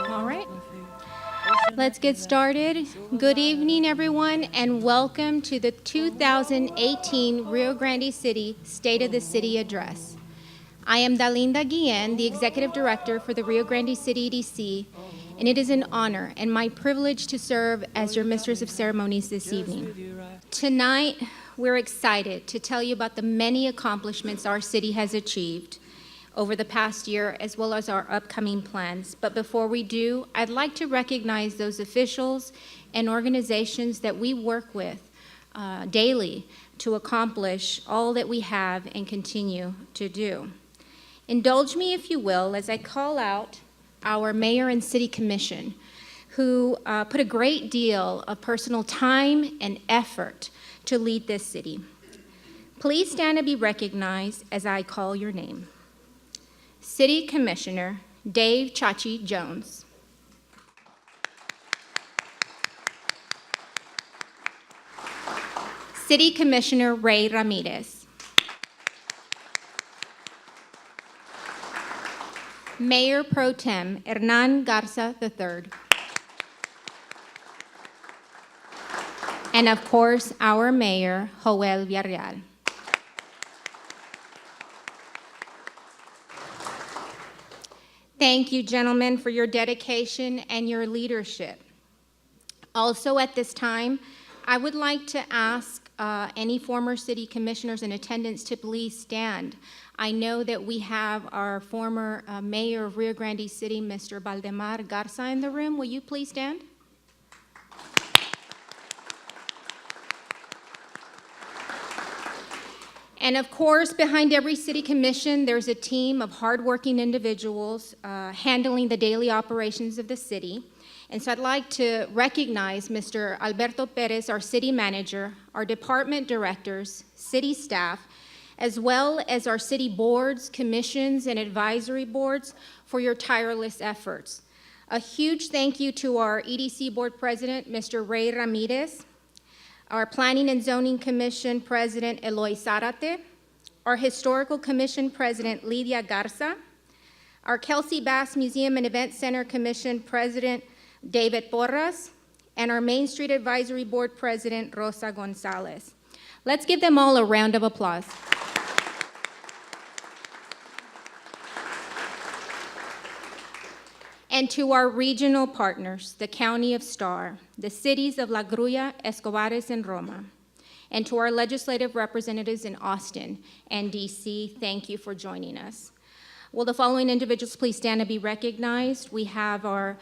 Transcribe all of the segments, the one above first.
All right, let's get started. Good evening, everyone, and welcome to the 2018 Rio Grande City State of the City Address. I am Dalinda Guillen, the Executive Director for the Rio Grande City EDC, and it is an honor and my privilege to serve as your Mistress of Ceremonies this evening. Tonight, we're excited to tell you about the many accomplishments our city has achieved over the past year, as well as our upcoming plans. But before we do, I'd like to recognize those officials and organizations that we work with daily to accomplish all that we have and continue to do. Indulge me, if you will, as I call out our Mayor and City Commission, who put a great deal of personal time and effort to lead this city. Please stand to be recognized as I call your name. City Commissioner Dave Chachi Jones. City Commissioner Ray Ramirez. Mayor Pro Tem Hernan Garza III. And of course, our Mayor, Joel Villarreal. Thank you, gentlemen, for your dedication and your leadership. Also at this time, I would like to ask any former city commissioners in attendance to please stand. I know that we have our former mayor of Rio Grande City, Mr. Valdemar Garza, in the room. Will you please stand? And of course, behind every city commission, there's a team of hardworking individuals handling the daily operations of the city. And so I'd like to recognize Mr. Alberto Perez, our city manager, our department directors, city staff, as well as our city boards, commissions, and advisory boards for your tireless efforts. A huge thank you to our EDC board president, Mr. Ray Ramirez, our Planning and Zoning Commission President, Eloy Zarate, our Historical Commission President, Lydia Garza, our Kelsey Bass Museum and Event Center Commission President, David Porras, and our Main Street Advisory Board President, Rosa Gonzalez. Let's give them all a round of applause. And to our regional partners, the County of Star, the cities of La Grulla, Escobares, and Roma, and to our legislative representatives in Austin and DC, thank you for joining us. Will the following individuals please stand to be recognized? We have our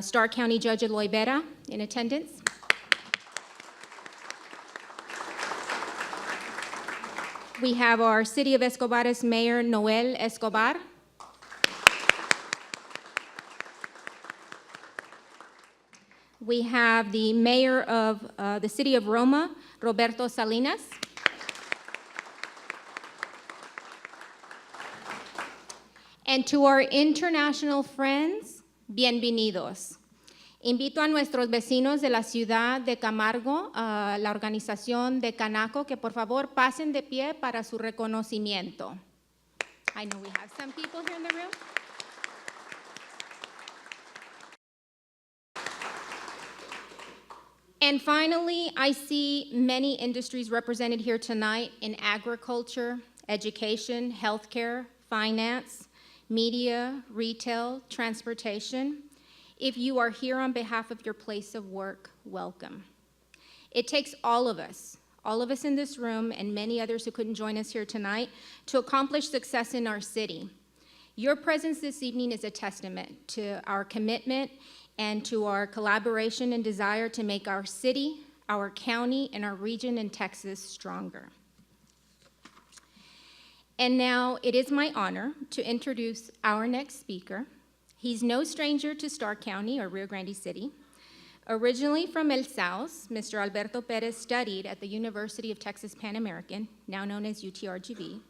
Star County Judge Eloy Vera in attendance. We have our City of Escobares Mayor Noel Escobar. We have the mayor of the city of Roma, Roberto Salinas. And to our international friends, bienvenidos. Invito a nuestros vecinos de la ciudad de Camargo, la organización de Canaco, que por favor pasen de pie para su reconocimiento. I know we have some people here in the room. And finally, I see many industries represented here tonight in agriculture, education, healthcare, finance, media, retail, transportation. If you are here on behalf of your place of work, welcome. It takes all of us in this room and many others who couldn't join us here tonight to accomplish success in our city. Your presence this evening is a testament to our commitment and to our collaboration and desire to make our city, our county, and our region in Texas stronger. And now it is my honor to introduce our next speaker. He's no stranger to Starr County or Rio Grande City. Originally from El Saus, Mr. Alberto Perez studied at the University of Texas Pan American, now known as UTRGV,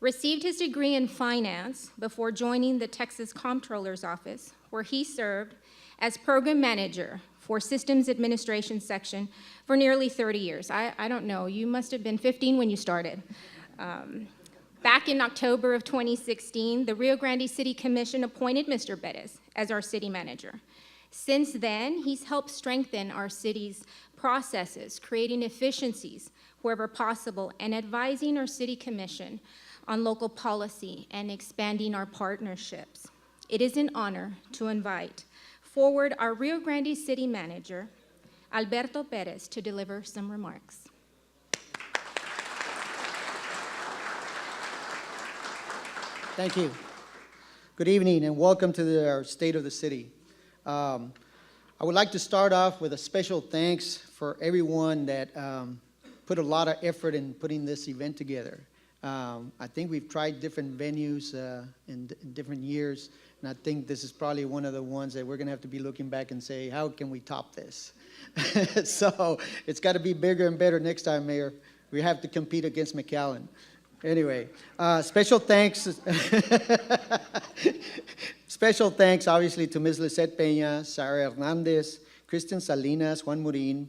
received his degree in finance before joining the Texas Comptroller's Office, where he served as program manager for Systems Administration Section for nearly 30 years. I don't know, you must have been 15 when you started. Back in October of 2016, the Rio Grande City Commission appointed Mr. Perez as our city manager. Since then, he's helped strengthen our city's processes, creating efficiencies wherever possible, and advising our city commission on local policy and expanding our partnerships. It is an honor to invite forward our Rio Grande City Manager, Alberto Perez, to deliver some remarks. Thank you. Good evening and welcome to our State of the City. I would like to start off with a special thanks for everyone that put a lot of effort in putting this event together. I think we've tried different venues in different years, and I think this is probably one of the ones that we're going to have to be looking back and say, how can we top this? So it's got to be bigger and better next time, Mayor. We have to compete against McAllen. Anyway, special thanks. Special thanks, obviously, to Ms. Lisette Peña, Sarah Hernandez, Kristen Salinas, Juan Murin,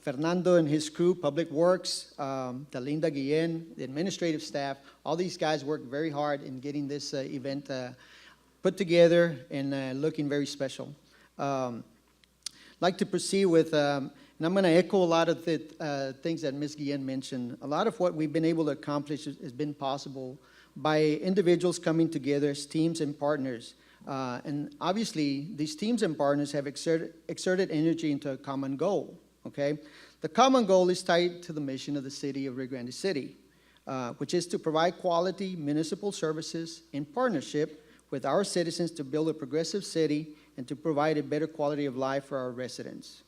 Fernando and his crew, Public Works, Dalinda Guillen, the administrative staff. All these guys worked very hard in getting this event put together and looking very special. I'd like to proceed with, and I'm going to echo a lot of the things that Ms. Guillen mentioned. A lot of what we've been able to accomplish has been possible by individuals coming together as teams and partners. And obviously, these teams and partners have exerted energy into a common goal, okay? The common goal is tied to the mission of the city of Rio Grande City, which is to provide quality municipal services in partnership with our citizens to build a progressive city and to provide a better quality of life for our residents.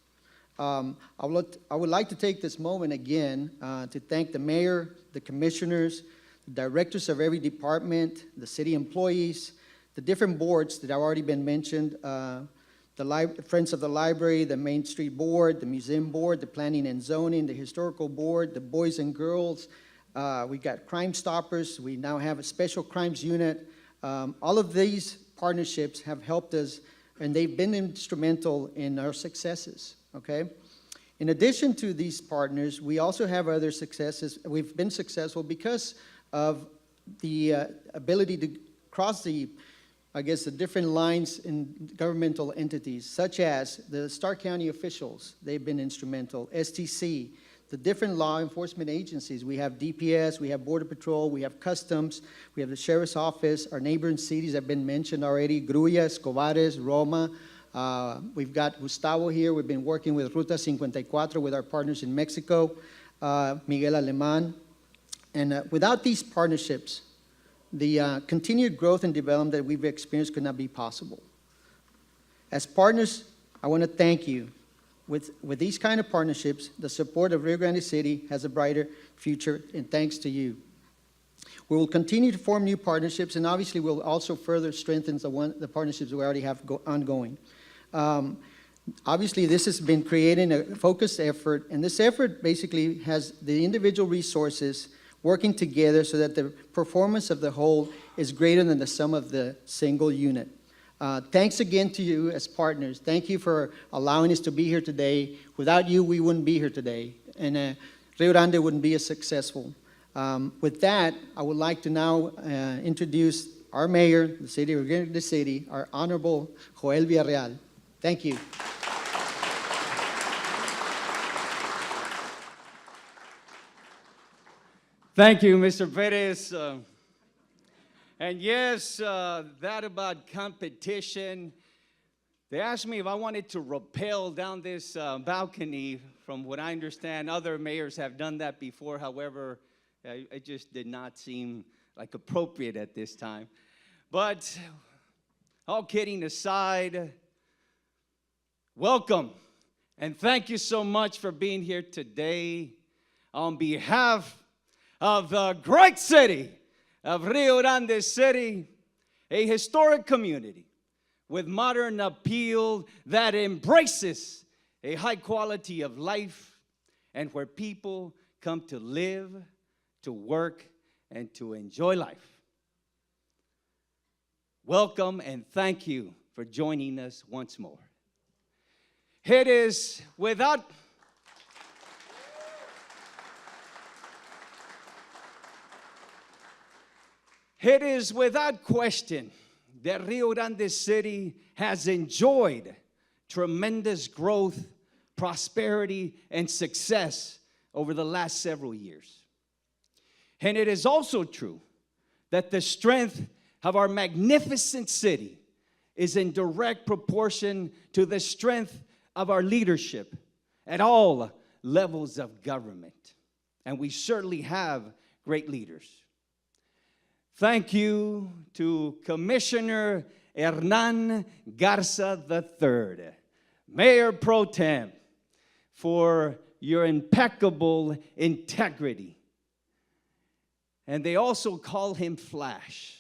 I would like to take this moment again to thank the mayor, the commissioners, the directors of every department, the city employees, the different boards that have already been mentioned, the Friends of the Library, the Main Street Board, the Museum Board, the Planning and Zoning, the Historical Board, the Boys and Girls. We got Crime Stoppers. We now have a Special Crimes Unit. All of these partnerships have helped us, and they've been instrumental in our successes, okay? In addition to these partners, we also have other successes. We've been successful because of the ability to cross the different lines in governmental entities, such as the Stark County officials. They've been instrumental. STC, the different law enforcement agencies. We have DPS, we have Border Patrol, we have Customs, we have the Sheriff's Office. Our neighboring cities have been mentioned already, Gruya, Escobares, Roma. We've got Gustavo here. We've been working with Ruta 54 with our partners in Mexico, Miguel Alemán. And without these partnerships, the continued growth and development that we've experienced could not be possible. As partners, I want to thank you. With these kind of partnerships, the support of Rio Grande City has a brighter future, and thanks to you. We will continue to form new partnerships, and obviously we'll also further strengthen the partnerships we already have ongoing. Obviously, this has been creating a focused effort, and this effort basically has the individual resources working together so that the performance of the whole is greater than the sum of the single unit. Thanks again to you as partners. Thank you for allowing us to be here today. Without you, we wouldn't be here today, and Rio Grande wouldn't be as successful. With that, I would like to now introduce our mayor, the city of Rio Grande City, our Honorable Joel Villarreal. Thank you. Thank you, Mr. Perez. And yes, that about competition. They asked me if I wanted to rappel down this balcony. From what I understand, other mayors have done that before. However, it just did not seem like appropriate at this time. But all kidding aside, welcome. And thank you so much for being here today. On behalf of the great city of Rio Grande City, a historic community with modern appeal that embraces a high quality of life and where people come to live, to work, and to enjoy life. Welcome and thank you for joining us once more. It is without It is without question that Rio Grande City has enjoyed tremendous growth, prosperity, and success over the last several years. And it is also true that the strength of our magnificent city is in direct proportion to the strength of our leadership at all levels of government. And we certainly have great leaders. Thank you to Commissioner Hernan Garza III, Mayor Pro Tem, for your impeccable integrity. And they also call him Flash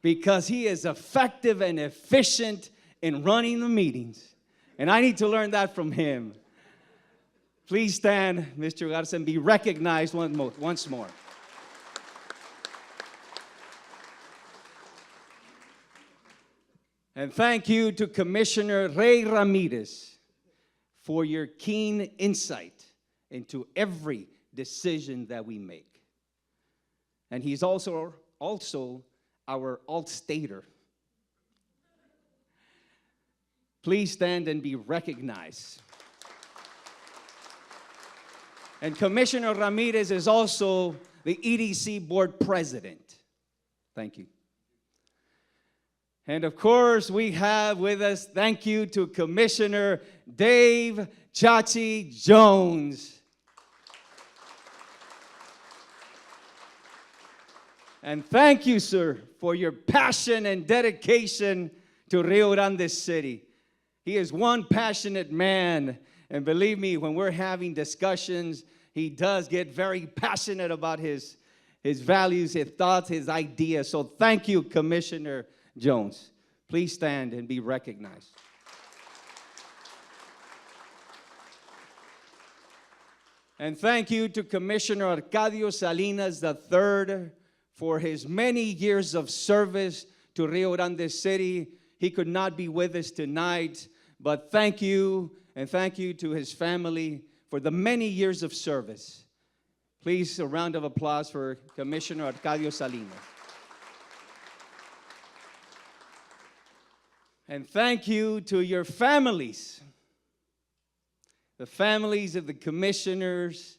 because he is effective and efficient in running the meetings. And I need to learn that from him. Please stand, Mr. Garza, and be recognized once more. And thank you to Commissioner Ray Ramirez for your keen insight into every decision that we make. And he's also our alt-stater. Please stand and be recognized. And Commissioner Ramirez is also the EDC Board President. Thank you. And of course, we have with us, thank you to Commissioner Dave Chachi Jones. And thank you, sir, for your passion and dedication to Rio Grande City. He is one passionate man, and believe me, when we're having discussions, he does get very passionate about his values, his thoughts, his ideas. So thank you, Commissioner Jones. Please stand and be recognized. And thank you to Commissioner Arcadio Salinas III for his many years of service to Rio Grande City. He could not be with us tonight, but thank you, and thank you to his family for the many years of service. Please, a round of applause for Commissioner Arcadio Salinas. And thank you to your families, the families of the commissioners,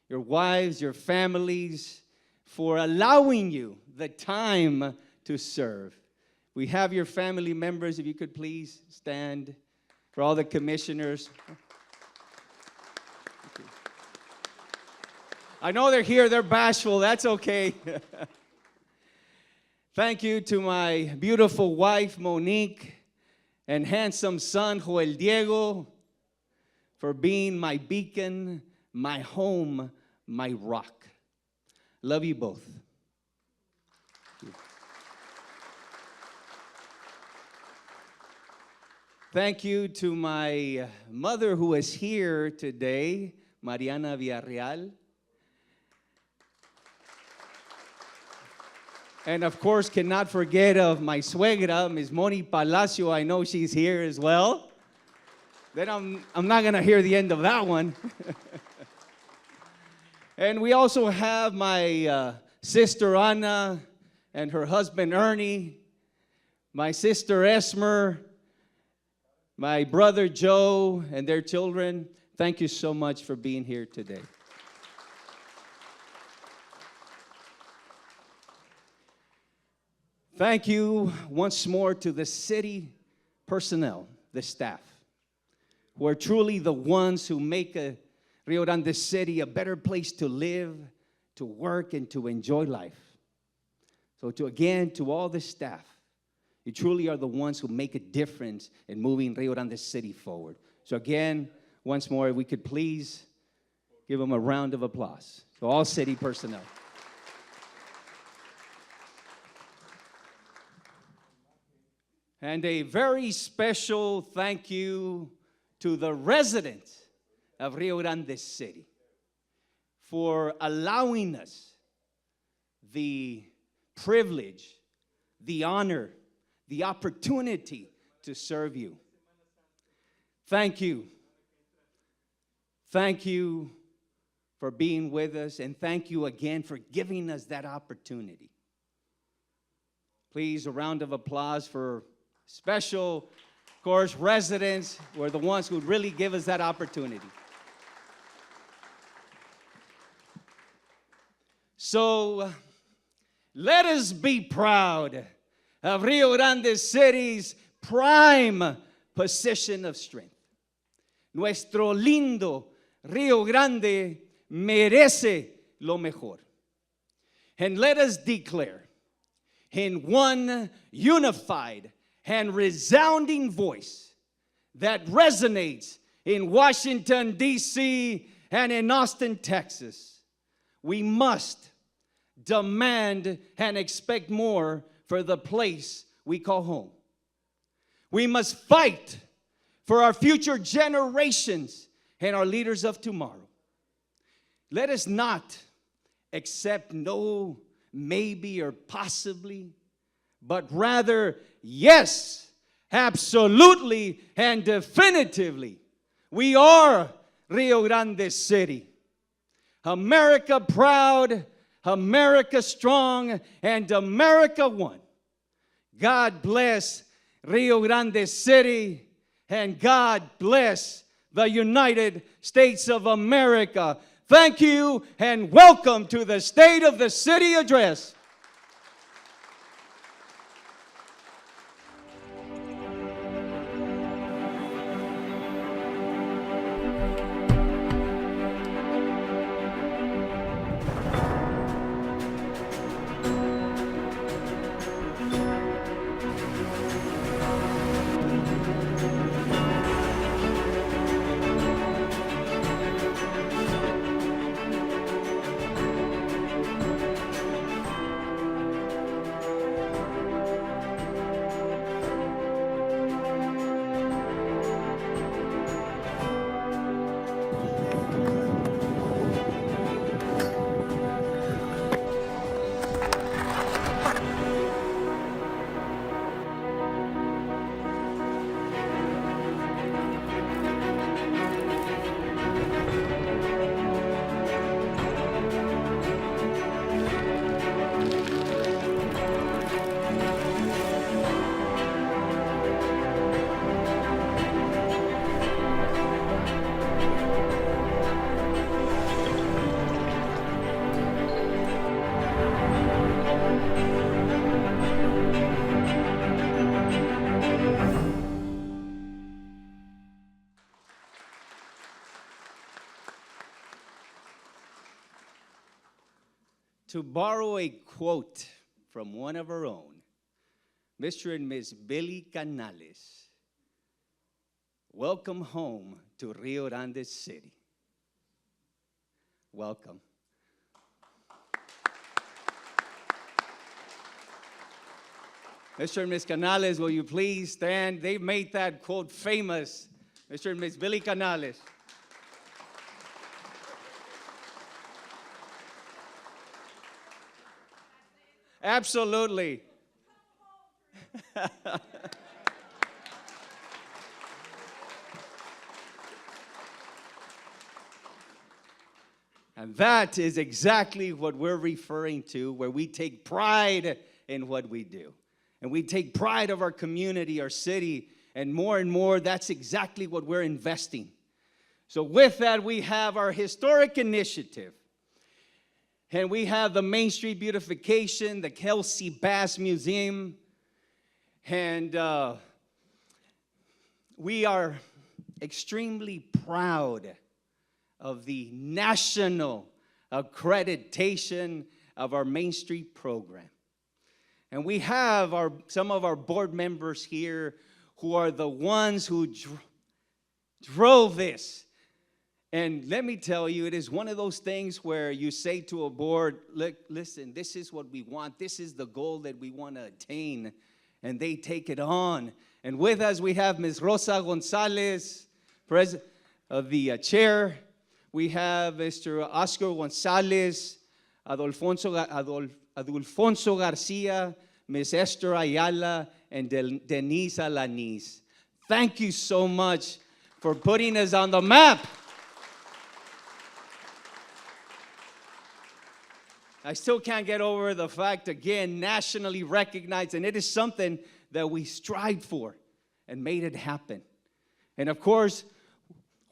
your wives, your families, for allowing you the time to serve. We have your family members, if you could please stand, for all the commissioners. I know they're here, they're bashful, that's okay. Thank you to my beautiful wife, Monique, and handsome son, Joel Diego, for being my beacon, my home, my rock. Love you both. Thank you to my mother who is here today, Mariana Villarreal. And of course, cannot forget of my suegra, Ms. Moni Palacio. I know she's here as well. Then I'm not going to hear the end of that one. And we also have my sister Anna and her husband Ernie, my sister Esmer, my brother Joe, and their children. Thank you so much for being here today. Thank you once more to the city personnel, the staff, who are truly the ones who make Rio Grande City a better place to live, to work, and to enjoy life. So to all the staff, you truly are the ones who make a difference in moving Rio Grande City forward. So again, once more, if we could please give them a round of applause. So all city personnel. And a very special thank you to the residents of Rio Grande City for allowing us the privilege, the honor, the opportunity to serve you. Thank you. Thank you for being with us, and thank you again for giving us that opportunity. Please, a round of applause for special, of course, residents who are the ones who really give us that opportunity. So, let us be proud of Rio Grande City's prime position of strength. Nuestro lindo Rio Grande merece lo mejor. And let us declare in one unified and resounding voice that resonates in Washington, D.C. and in Austin, Texas. We must demand and expect more for the place we call home. We must fight for our future generations and our leaders of tomorrow. Let us not accept no, maybe, or possibly, but rather, yes, absolutely, and definitively, we are Rio Grande City. America proud, America strong, and America one. God bless Rio Grande City, and God bless the United States of America. Thank you, and welcome to the State of the City Address. To borrow a quote from one of our own, Mr. and Miss Billy Canales, welcome home to Rio Grande City. Welcome. Mr. and Miss Canales, will you please stand? They made that quote famous. Mr. and Miss Billy Canales. Absolutely. And that is exactly what we're referring to, where we take pride in what we do. And we take pride of our community, our city, and more, that's exactly what we're investing. So with that, we have our historic initiative. And we have the Main Street beautification, the Kelsey Bass Museum, and we are extremely proud of the national accreditation of our Main Street program. And we have some of our board members here who are the ones who drove this. And let me tell you, it is one of those things where you say to a board, look, listen, this is what we want. This is the goal that we want to attain. And they take it on. And with us, we have Ms. Rosa Gonzalez, president of the chair. We have Mr. Oscar Gonzalez, Adolfonso Garcia, Ms. Esther Ayala, and Denise Alanis. Thank you so much for putting us on the map. I still can't get over the fact, again, nationally recognized, and it is something that we strived for and made it happen. And of course,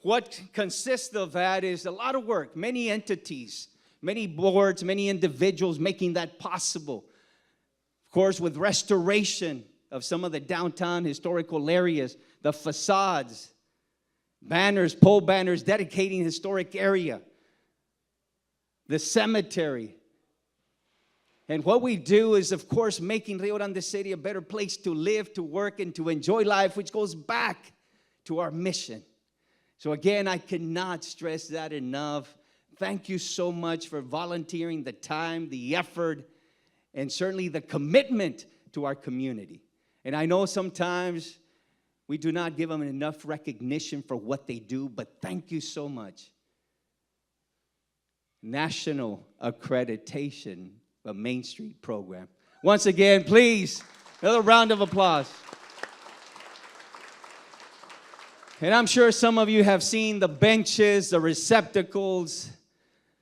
what consists of that is a lot of work, many entities, many boards, many individuals making that possible. Of course, with restoration of some of the downtown historical areas, the facades, banners, pole banners dedicating historic area, the cemetery. And what we do is, of course, making Rio Grande City a better place to live, to work, and to enjoy life, which goes back to our mission. So again, I cannot stress that enough. Thank you so much for volunteering the time, the effort, and certainly the commitment to our community. And I know sometimes we do not give them enough recognition for what they do, but thank you so much. National Accreditation, a Main Street program. Once again, please, another round of applause. And I'm sure some of you have seen the benches, the receptacles,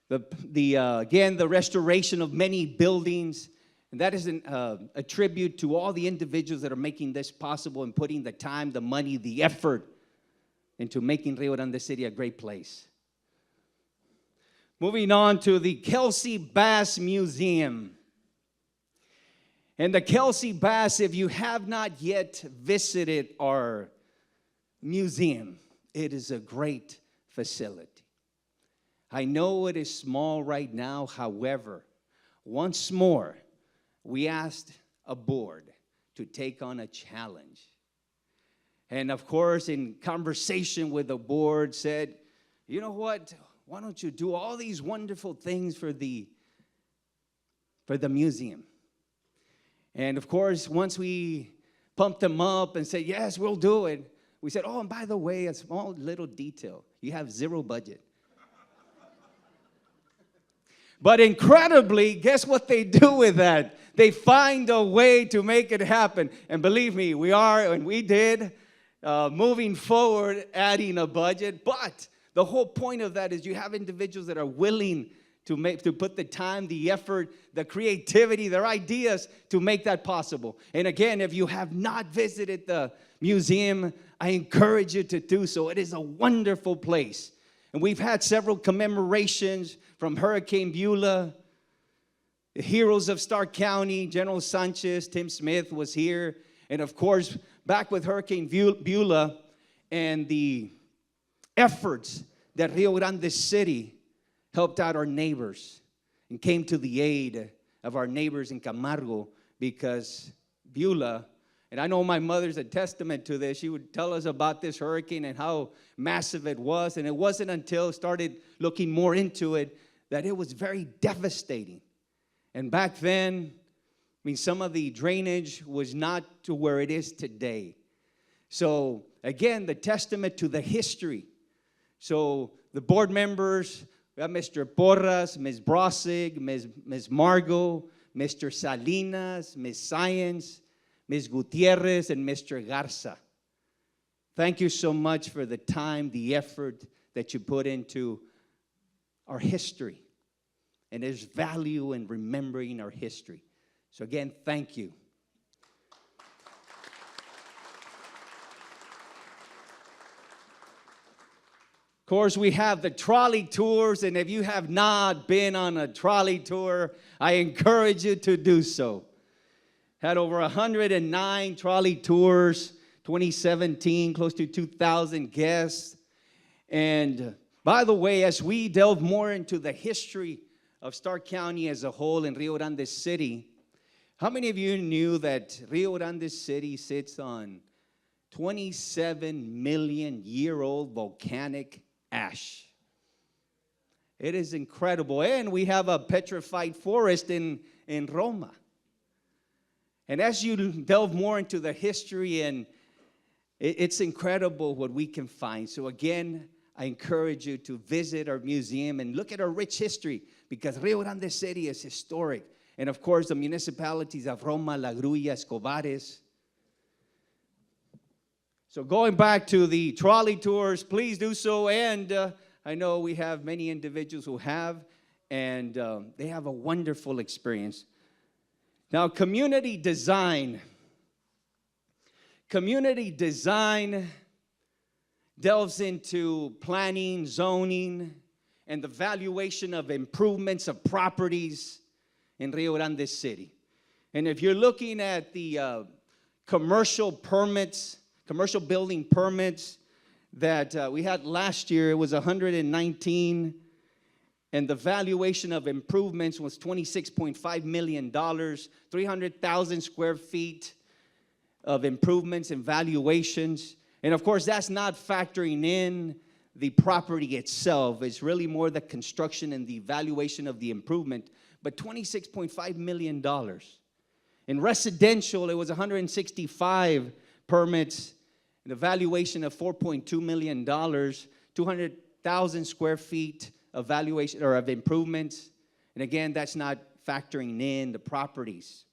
again, the restoration of many buildings. And that is a tribute to all the individuals that are making this possible and putting the time, the money, the effort into making Rio Grande City a great place. Moving on to the Kelsey Bass Museum. And the Kelsey Bass, if you have not yet visited our museum, it is a great facility. I know it is small right now. However, once more, we asked a board to take on a challenge. And of course, in conversation with the board, said, you know what? Why don't you do all these wonderful things for the museum? And of course, once we pumped them up and said, yes, we'll do it, we said, oh, and by the way, a small little detail. You have zero budget. But incredibly, guess what they do with that? They find a way to make it happen. And believe me, we are, and we did, moving forward, adding a budget. But the whole point of that is you have individuals that are willing to put the time, the effort, the creativity, their ideas to make that possible. And again, if you have not visited the museum, I encourage you to do so. It is a wonderful place. And we've had several commemorations from Hurricane Beulah, the heroes of Stark County, General Sanchez, Tim Smith was here. And of course, back with Hurricane Beulah and the efforts that Rio Grande City helped out our neighbors and came to the aid of our neighbors in Camargo, because Beulah, and I know my mother's a testament to this, she would tell us about this hurricane and how massive it was, and it wasn't until I started looking more into it that it was very devastating. And back then, I mean, some of the drainage was not to where it is today. So again, the testament to the history. So the board members, we have Mr. Porras, Ms. Brossig, Ms. Margot, Mr. Salinas, Ms. Science, Ms. Gutierrez, and Mr. Garza. Thank you so much for the time, the effort that you put into our history. And there's value in remembering our history. So again, thank you. Of course, we have the trolley tours, and if you have not been on a trolley tour, I encourage you to do so. Had over 109 trolley tours, 2017, close to 2,000 guests. And by the way, as we delve more into the history of Stark County as a whole in Rio Grande City, how many of you knew that Rio Grande City sits on 27 million year old volcanic ash? It is incredible. And we have a petrified forest in Roma. And as you delve more into the history, and it's incredible what we can find. So again, I encourage you to visit our museum and look at our rich history, because Rio Grande City is historic. And of course, the municipalities of Roma, La Grulla, Escobares. So going back to the trolley tours, please do so. And I know we have many individuals who have. and they have a wonderful experience. Now, community design delves into planning, zoning, and the valuation of improvements of properties in Rio Grande City. And if you're looking at the commercial building permits that we had last year, it was 119, and the valuation of improvements was $26.5 million, 300,000 square feet of improvements and valuations. And of course, that's not factoring in the property itself. It's really more the construction and the valuation of the improvement, but $26.5 million. In residential, it was 165 permits, and a valuation of $4.2 million, 200,000 square feet of valuation or of improvements. And again, that's not factoring in the properties.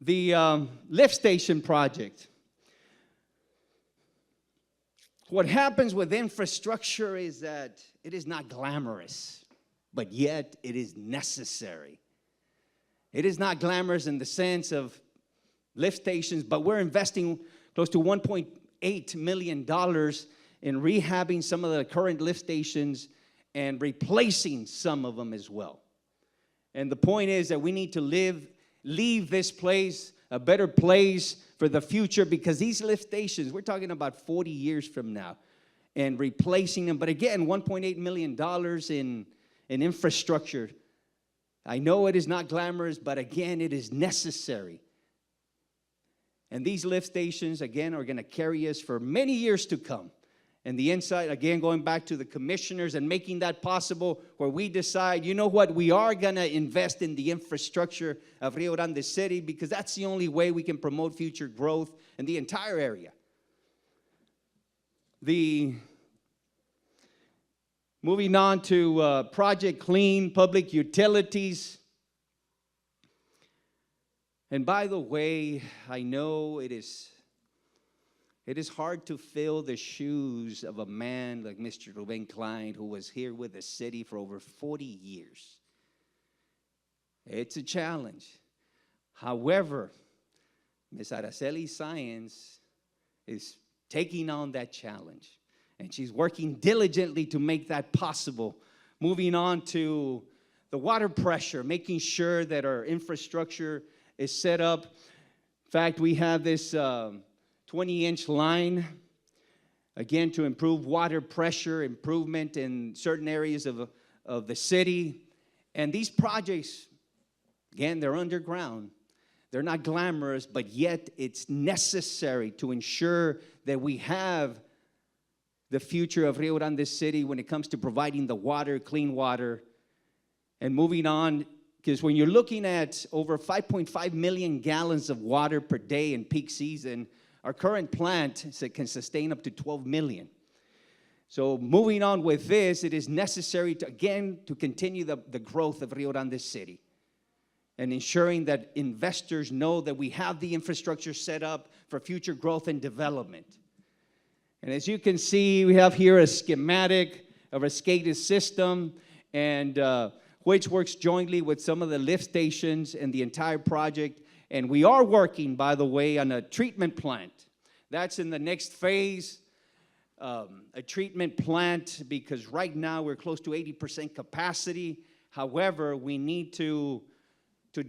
The lift station project. What happens with infrastructure is that it is not glamorous, but yet it is necessary. It is not glamorous in the sense of lift stations, but we're investing close to $1.8 million in rehabbing some of the current lift stations and replacing some of them as well. And the point is that we need to leave this place a better place for the future, because these lift stations, we're talking about 40 years from now, and replacing them. But again, $1.8 million in infrastructure. I know it is not glamorous, but again, it is necessary. And these lift stations, again, are going to carry us for many years to come. And the insight, again, going back to the commissioners and making that possible, where we decide, you know what, we are going to invest in the infrastructure of Rio Grande City, because that's the only way we can promote future growth in the entire area. Moving on to Project Clean Public Utilities. And by the way, I know it is hard to fill the shoes of a man like Mr. Ruben Klein, who was here with the city for over 40 years. It's a challenge. However, Ms. Araceli Sáenz is taking on that challenge, and she's working diligently to make that possible. Moving on to the water pressure, making sure that our infrastructure is set up. In fact, we have this 20-inch line, again, to improve water pressure, improvement in certain areas of the city. And these projects, again, they're underground. They're not glamorous, but yet it's necessary to ensure that we have the future of Rio Grande City when it comes to providing the water, clean water. And moving on, because when you're looking at over 5.5 million gallons of water per day in peak season, our current plant can sustain up to 12 million. So moving on with this, it is necessary to continue the growth of Rio Grande City, and ensuring that investors know that we have the infrastructure set up for future growth and development. And as you can see, we have here a schematic of a SCADA system, and which works jointly with some of the lift stations and the entire project. And we are working, by the way, on a treatment plant. That's in the next phase, a treatment plant, because right now we're close to 80% capacity. However, we need to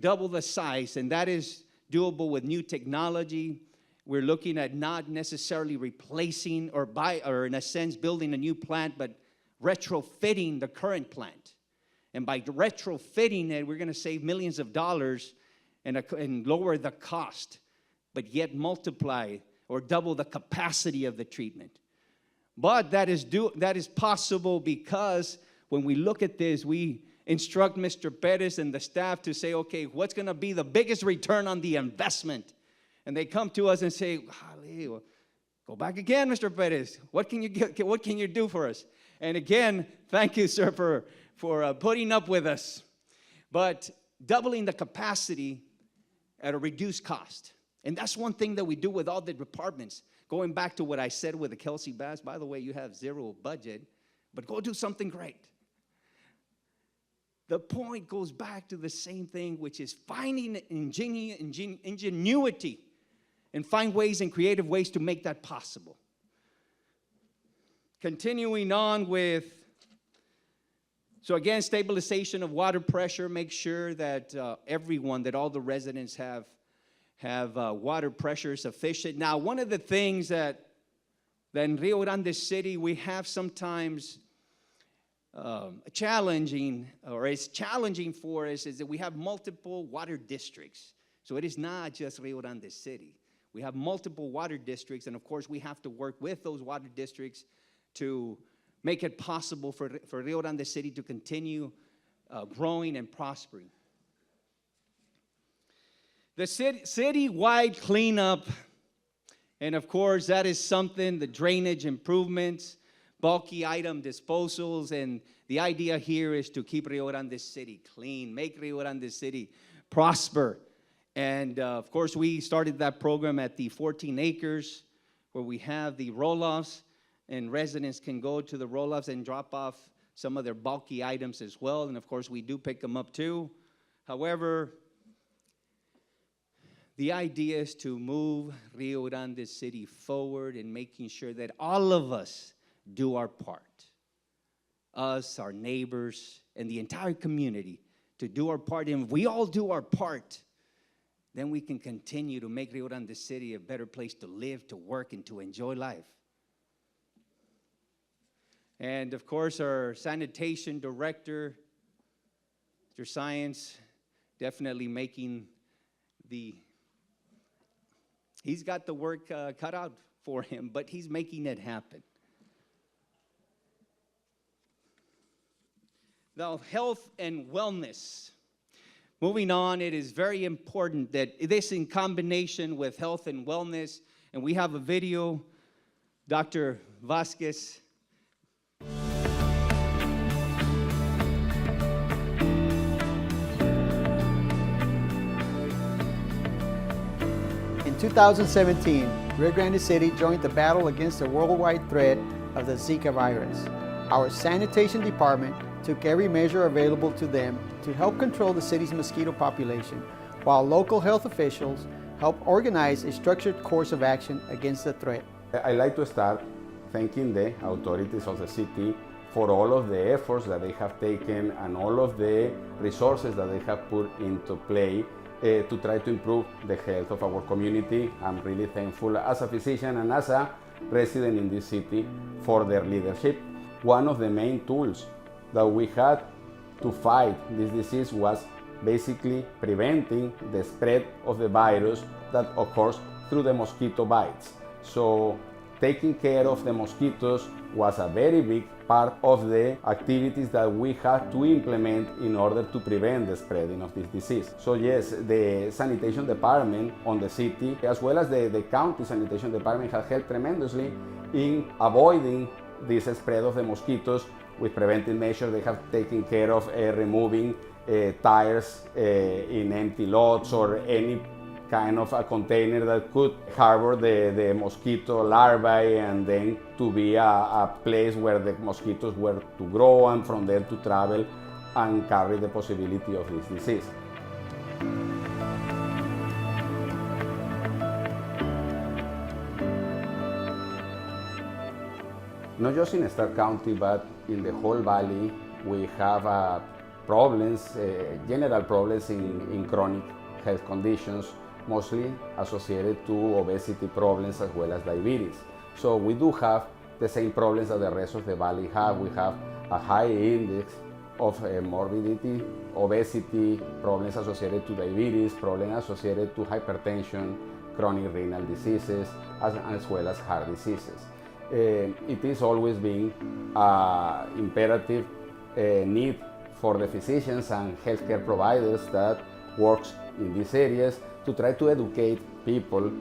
double the size, and that is doable with new technology. We're looking at not necessarily replacing or in a sense building a new plant, but retrofitting the current plant. And by retrofitting it, we're going to save millions of dollars and lower the cost, but yet multiply or double the capacity of the treatment. But that is possible because when we look at this, we instruct Mr. Perez and the staff to say, okay, what's going to be the biggest return on the investment? And they come to us and say, go back again, Mr. Perez. What can you do for us? And again, thank you, sir, for putting up with us. But doubling the capacity at a reduced cost. And that's one thing that we do with all the departments. Going back to what I said with the Kelsey Bass, by the way, you have zero budget, but go do something great. the point goes back to the same thing, which is finding ingenuity and find ways and creative ways to make that possible. Continuing on with, so again, stabilization of water pressure. Make sure that that all the residents have water pressure sufficient. Now, one of the things that in Rio Grande City we have sometimes challenging for us is that we have multiple water districts. So it is not just Rio Grande City. We have multiple water districts, and of course we have to work with those water districts to make it possible for Rio Grande City to continue growing and prospering. The city-wide cleanup, and of course that is something, the drainage improvements, bulky item disposals, and the idea here is to keep Rio Grande City clean, make Rio Grande City prosper. And of course we started that program at the 14 acres where we have the roll-offs, and residents can go to the roll-offs and drop off some of their bulky items as well. And of course, we do pick them up too. However, the idea is to move Rio Grande City forward and making sure that all of us do our part. Us, our neighbors, and the entire community to do our part. And if we all do our part, then we can continue to make Rio Grande City a better place to live, to work, and to enjoy life. And of course, our sanitation director, Mr. Science, definitely making he's got the work cut out for him, but he's making it happen. Now, health and wellness. Moving on, it is very important that this in combination with health and wellness, and we have a video, Dr. Vasquez. In 2017, Rio Grande City joined the battle against the worldwide threat of the Zika virus. Our sanitation department took every measure available to them to help control the city's mosquito population, while local health officials helped organize a structured course of action against the threat. I'd like to start thanking the authorities of the city for all of the efforts that they have taken and all of the resources that they have put into play to try to improve the health of our community. I'm really thankful as a physician and as a resident in this city for their leadership. One of the main tools that we had to fight this disease was basically preventing the spread of the virus that occurs through the mosquito bites. So taking care of the mosquitoes was a very big part of the activities that we had to implement in order to prevent the spreading of this disease. So yes, the sanitation department on the city, as well as the county sanitation department, has helped tremendously in avoiding this spread of the mosquitoes with preventive measures. They have taken care of removing tires in empty lots or any kind of a container that could harbor the mosquito larvae, and then to be a place where the mosquitoes were to grow and from there to travel and carry the possibility of this disease. Not just in Stark County, but in the whole valley, we have problems, general problems in chronic health conditions, mostly associated to obesity problems as well as diabetes. So we do have the same problems that the rest of the valley have. We have a high index of morbidity, obesity, problems associated to diabetes, problems associated to hypertension, chronic renal diseases, as well as heart diseases. It is always been an imperative need for the physicians and healthcare providers that works in these areas to try to educate people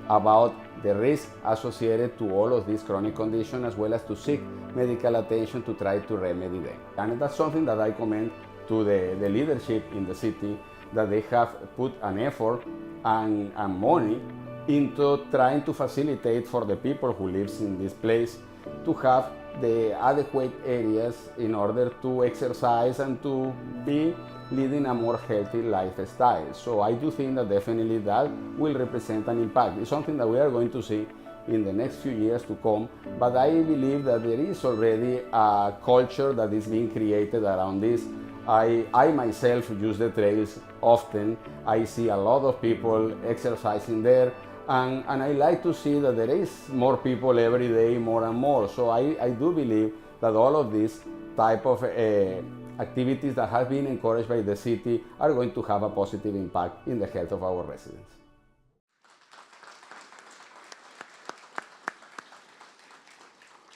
about the risk associated to all of these chronic conditions, as well as to seek medical attention to try to remedy them. And that's something that I commend to the leadership in the city, that they have put an effort and money into trying to facilitate for the people who lives in this place to have the adequate areas in order to exercise and to be leading a more healthy lifestyle. So I do think that definitely that will represent an impact. It's something that we are going to see in the next few years to come, but I believe that there is already a culture that is being created around this. I myself use the trails often. I see a lot of people exercising there, and I like to see that there is more people every day, more and more. So I do believe that all of these type of activities that have been encouraged by the city are going to have a positive impact in the health of our residents.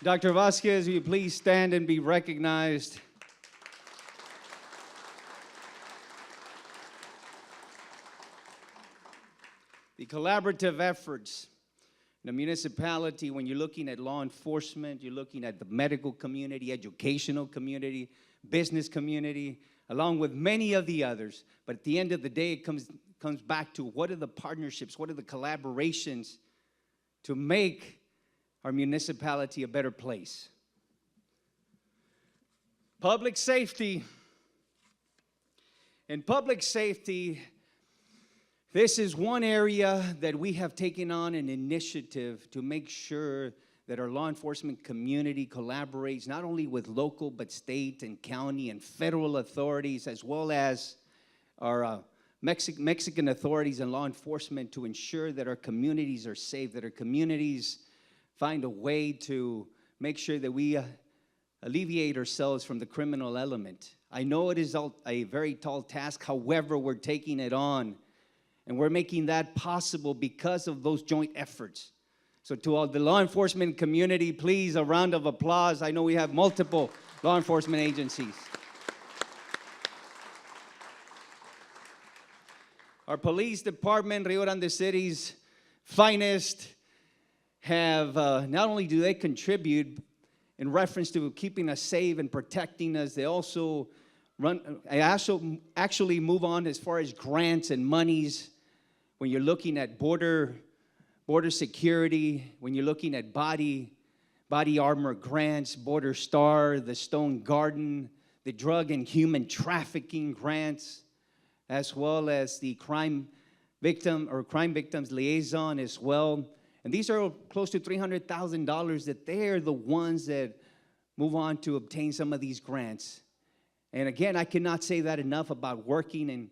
Dr. Vasquez, will you please stand and be recognized? The collaborative efforts in the municipality, when you're looking at law enforcement, you're looking at the medical community, educational community, business community, along with many of the others. But at the end of the day, it comes back to what are the partnerships, what are the collaborations to make our municipality a better place. Public safety. In public safety, this is one area that we have taken on an initiative to make sure that our law enforcement community collaborates not only with local but state and county and federal authorities, as well as our Mexican authorities and law enforcement, to ensure that our communities are safe, that our communities find a way to make sure that we alleviate ourselves from the criminal element. I know it is a very tall task. However, we're taking it on, and we're making that possible because of those joint efforts. So to all the law enforcement community, please, a round of applause. I know we have multiple law enforcement agencies. Our police department, Rio Grande City's finest, have not only do they contribute in reference to keeping us safe and protecting us, they also actually move on as far as grants and monies. When you're looking at border security, when you're looking at body armor grants, Border Star, the Stone Garden, the drug and human trafficking grants, as well as the crime victims liaison as well. And these are close to $300,000 that they're the ones that move on to obtain some of these grants. And again, I cannot say that enough about working in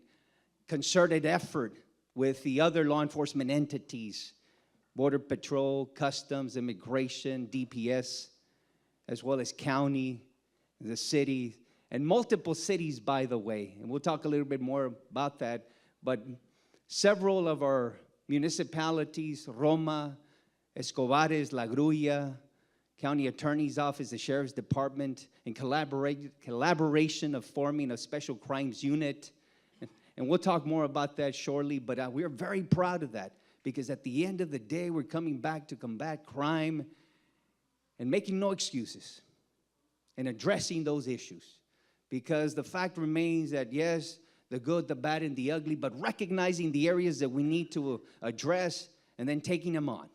concerted effort with the other law enforcement entities, Border Patrol, Customs, Immigration, DPS, as well as county, the city, and multiple cities, by the way. And we'll talk a little bit more about that. But several of our municipalities, Roma, Escobares, La Grulla, County Attorney's Office, the Sheriff's Department, in collaboration of forming a special crimes unit. And we'll talk more about that shortly, but we're very proud of that, because at the end of the day, we're coming back to combat crime and making no excuses and addressing those issues. Because the fact remains that, yes, the good, the bad, and the ugly, but recognizing the areas that we need to address and then taking them on.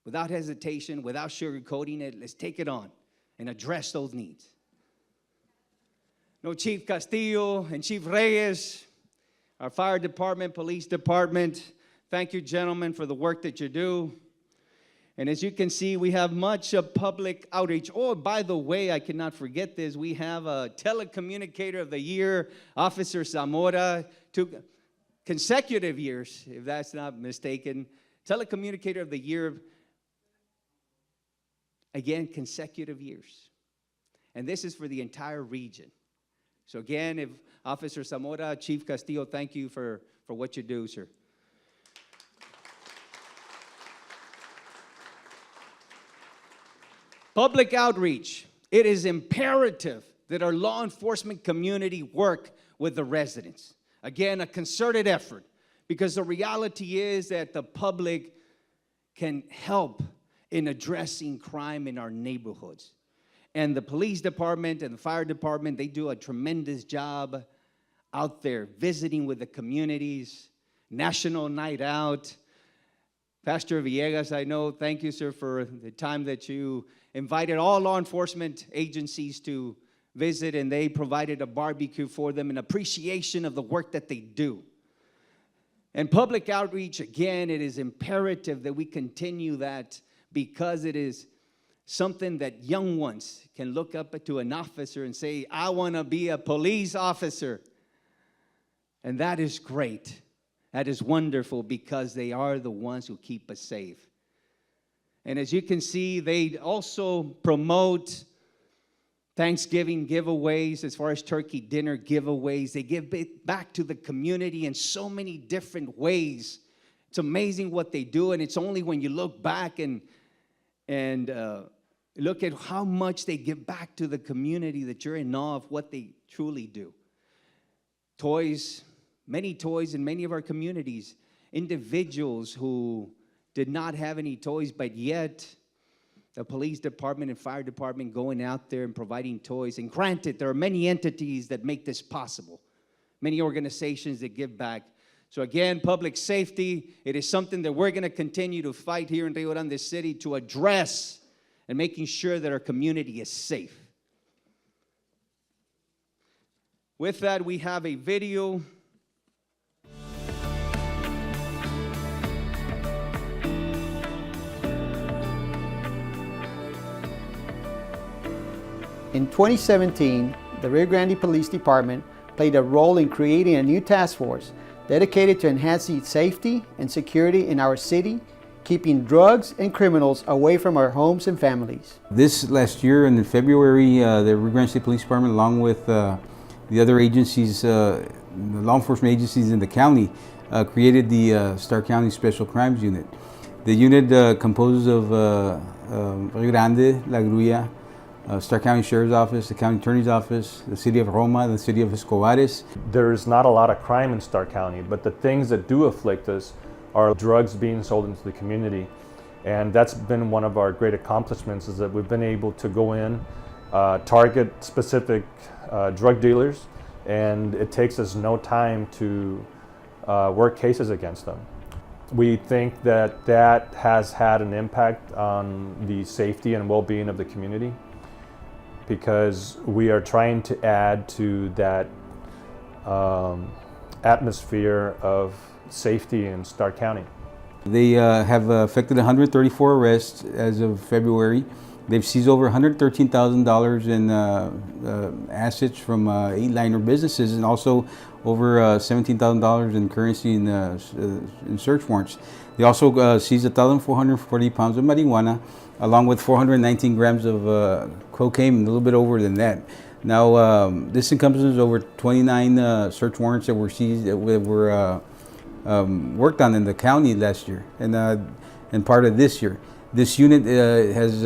Without hesitation, without sugarcoating it, let's take it on and address those needs. No, Chief Castillo and Chief Reyes, our fire department, police department, thank you, gentlemen, for the work that you do. And as you can see, we have much public outreach. Oh, by the way, I cannot forget this. We have a Telecommunicator of the Year, Officer Zamora, 2 consecutive years, if that's not mistaken. Telecommunicator of the Year, again, consecutive years. And this is for the entire region. So again, if Officer Zamora, Chief Castillo, thank you for what you do, sir. Public outreach. It is imperative that our law enforcement community work with the residents. Again, a concerted effort, because the reality is that the public can help in addressing crime in our neighborhoods. And the police department and the fire department, they do a tremendous job out there visiting with the communities, National Night Out, Pastor Villegas, I know, thank you, sir, for the time that you invited all law enforcement agencies to visit, and they provided a barbecue for them in appreciation of the work that they do. And public outreach, again, it is imperative that we continue that, because it is something that young ones can look up to an officer and say, I want to be a police officer. And that is great. That is wonderful, because they are the ones who keep us safe. And as you can see, they also promote Thanksgiving giveaways, as far as turkey dinner giveaways. They give back to the community in so many different ways. It's amazing what they do, and it's only when you look back and look at how much they give back to the community that you're in awe of what they truly do. Toys, many toys in many of our communities. Individuals who did not have any toys, but yet the police department and fire department going out there and providing toys. And granted, there are many entities that make this possible, many organizations that give back. So again, public safety, it is something that we're going to continue to fight here in Rio Grande City to address, and making sure that our community is safe. With that, we have a video. In 2017, the Rio Grande Police Department played a role in creating a new task force dedicated to enhancing safety and security in our city, keeping drugs and criminals away from our homes and families. This last year in February, the Rio Grande State Police Department, along with the other agencies, the law enforcement agencies in the county, created the Starr County Special Crimes Unit. The unit composes of Rio Grande, La Grulla, Starr County Sheriff's Office, the County Attorney's Office, the City of Roma, the City of Escobares. There's not a lot of crime in Starr County, but the things that do afflict us are drugs being sold into the community. And that's been one of our great accomplishments, is that we've been able to go in, target specific drug dealers, and it takes us no time to work cases against them. We think that that has had an impact on the safety and well-being of the community, because we are trying to add to that atmosphere of safety in Starr County. They have effected 134 arrests as of February. They've seized over $113,000 in assets from 8 minor businesses, and also over $17,000 in currency in search warrants. They also seized 1,440 pounds of marijuana, along with 419 grams of cocaine, and a little bit over than that. Now, this encompasses over 29 search warrants that were seized, that were worked on in the county last year, and part of this year. This unit has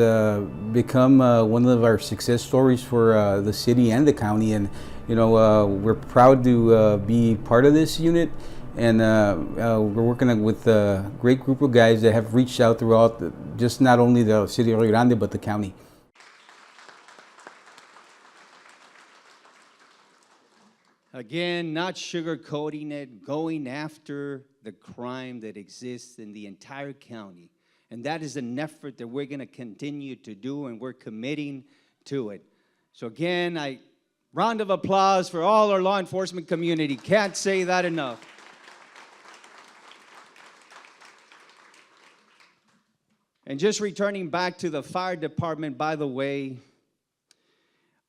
become one of our success stories for the city and the county, and we're proud to be part of this unit. And we're working with a great group of guys that have reached out throughout just not only the city of Rio Grande, but the county. Again, not sugarcoating it, going after the crime that exists in the entire county. And that is an effort that we're going to continue to do, and we're committing to it. So again, round of applause for all our law enforcement community. Can't say that enough. And just returning back to the fire department, by the way,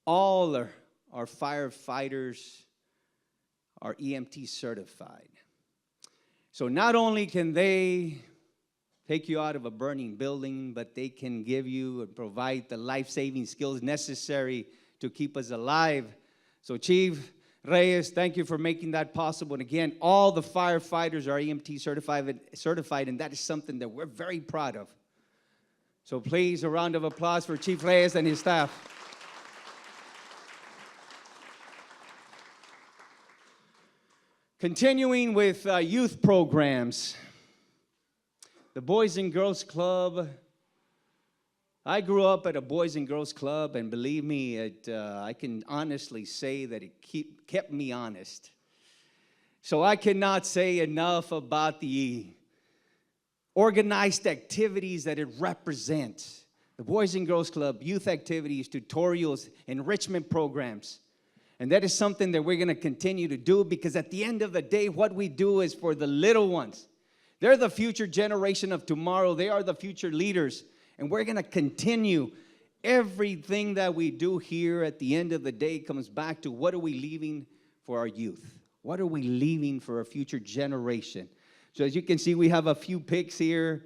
all our firefighters are EMT certified. So not only can they take you out of a burning building, but they can give you and provide the life-saving skills necessary to keep us alive. So Chief Reyes, thank you for making that possible. And again, all the firefighters are EMT certified, and that is something that we're very proud of. So please, a round of applause for Chief Reyes and his staff. Continuing with youth programs, the Boys and Girls Club. I grew up at a Boys and Girls Club, and believe me, I can honestly say that it kept me honest. So I cannot say enough about the organized activities that it represents. The Boys and Girls Club, youth activities, tutorials, enrichment programs. And that is something that we're going to continue to do, because at the end of the day, what we do is for the little ones. They're the future generation of tomorrow. They are the future leaders. And we're going to continue. Everything that we do here at the end of the day comes back to, what are we leaving for our youth? What are we leaving for our future generation? So as you can see, we have a few pics here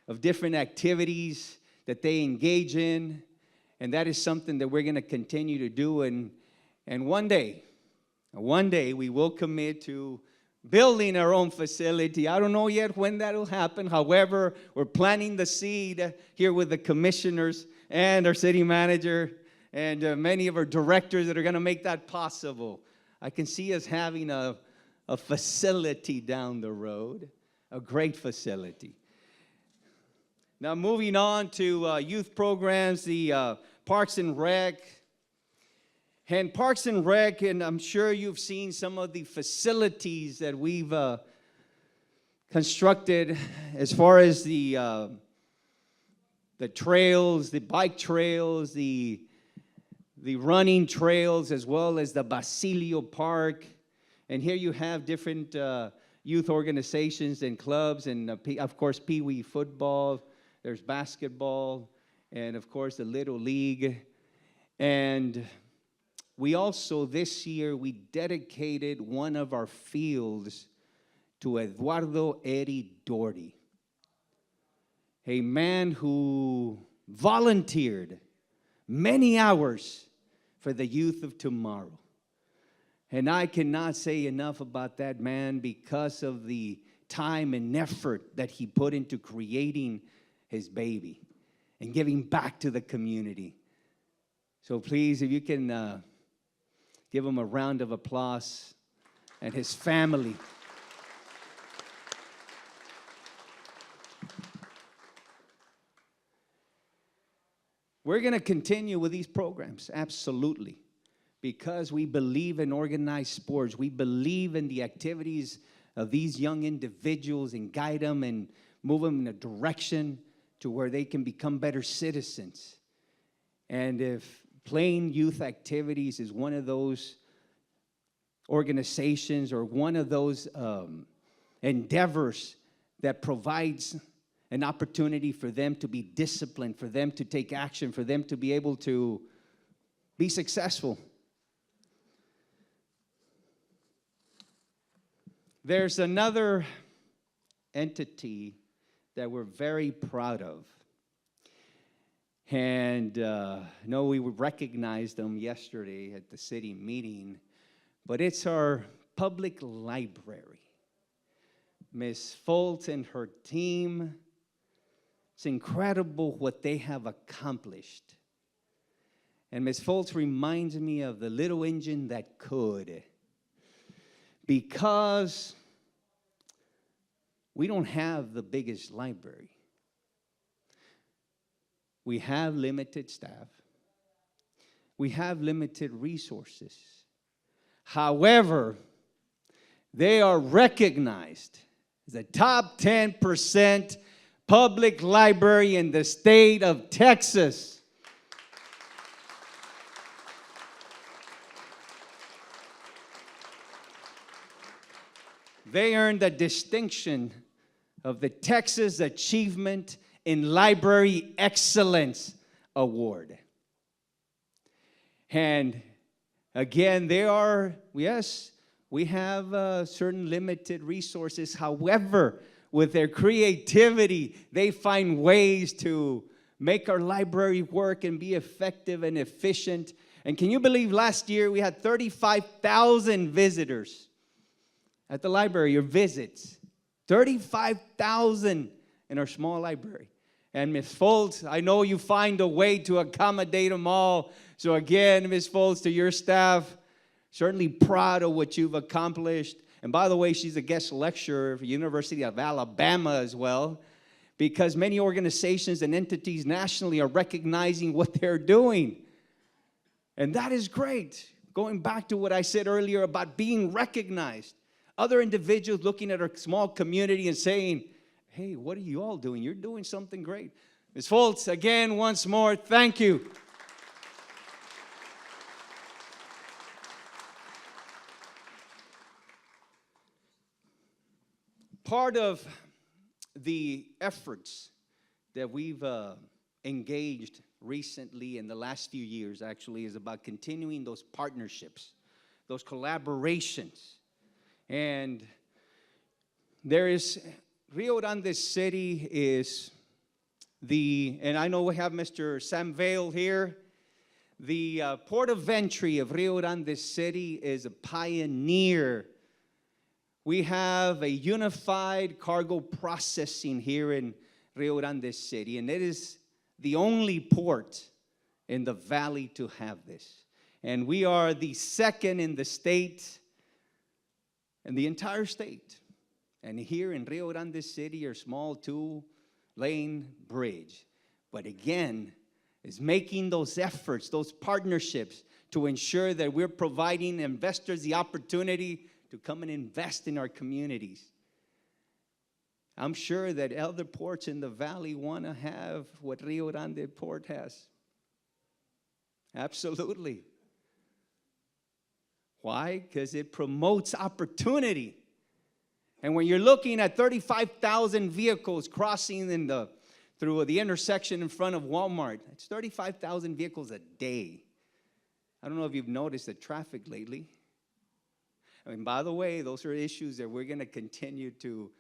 of different activities that they engage in. And that is something that we're going to continue to do. And one day we will commit to building our own facility. I don't know yet when that will happen. However, we're planting the seed here with the commissioners and our city manager and many of our directors that are going to make that possible. I can see us having a facility down the road, a great facility. Now, moving on to youth programs, the Parks and Rec. And Parks and Rec, and I'm sure you've seen some of the facilities that we've constructed as far as the trails, the bike trails, the running trails, as well as the Basilio Park. And here you have different youth organizations and clubs, and of course, Pee Wee football. There's basketball, and of course, the Little League. And we also, this year, we dedicated one of our fields to Eduardo Eddie Doherty, a man who volunteered many hours for the youth of tomorrow. And I cannot say enough about that man because of the time and effort that he put into creating his baby and giving back to the community. So please, if you can give him a round of applause, and his family. We're going to continue with these programs, absolutely, because we believe in organized sports. We believe in the activities of these young individuals and guide them and move them in a direction to where they can become better citizens. And if playing youth activities is one of those organizations or one of those endeavors that provides an opportunity for them to be disciplined, for them to take action, for them to be able to be successful. There's another entity that we're very proud of. And no, we recognized them yesterday at the city meeting, but it's our public library. Ms. Foltz and her team, it's incredible what they have accomplished. And Ms. Foltz reminds me of the little engine that could, because we don't have the biggest library. We have limited staff. We have limited resources. However, they are recognized as the top 10% public library in the state of Texas. They earned the distinction of the Texas Achievement in Library Excellence Award. And again, they are, yes, we have certain limited resources. However, with their creativity, they find ways to make our library work and be effective and efficient. And can you believe last year we had 35,000 visitors at the library, or visits. 35,000 in our small library. And Ms. Foltz, I know you find a way to accommodate them all. So again, Ms. Foltz, to your staff, certainly proud of what you've accomplished. And by the way, she's a guest lecturer for the University of Alabama as well, because many organizations and entities nationally are recognizing what they're doing. And that is great. Going back to what I said earlier about being recognized. Other individuals looking at our small community and saying, hey, what are you all doing? You're doing something great. Ms. Foltz, again, once more, thank you. Part of the efforts that we've engaged recently in the last few years actually is about continuing those partnerships, those collaborations. And there is, Rio Grande City is and I know we have Mr. Sam Vale here, the port of entry of Rio Grande City is a pioneer. We have a unified cargo processing here in Rio Grande City, and it is the only port in the valley to have this. And we are the second in the state, in the entire state. And here in Rio Grande City, our small 2-lane bridge. But again, is making those efforts, those partnerships to ensure that we're providing investors the opportunity to come and invest in our communities. I'm sure that other ports in the valley want to have what Rio Grande Port has. Absolutely. Why? Because it promotes opportunity. And when you're looking at 35,000 vehicles crossing through the intersection in front of Walmart, it's 35,000 vehicles a day. I don't know if you've noticed the traffic lately. I mean, by the way, those are issues that we're going to continue to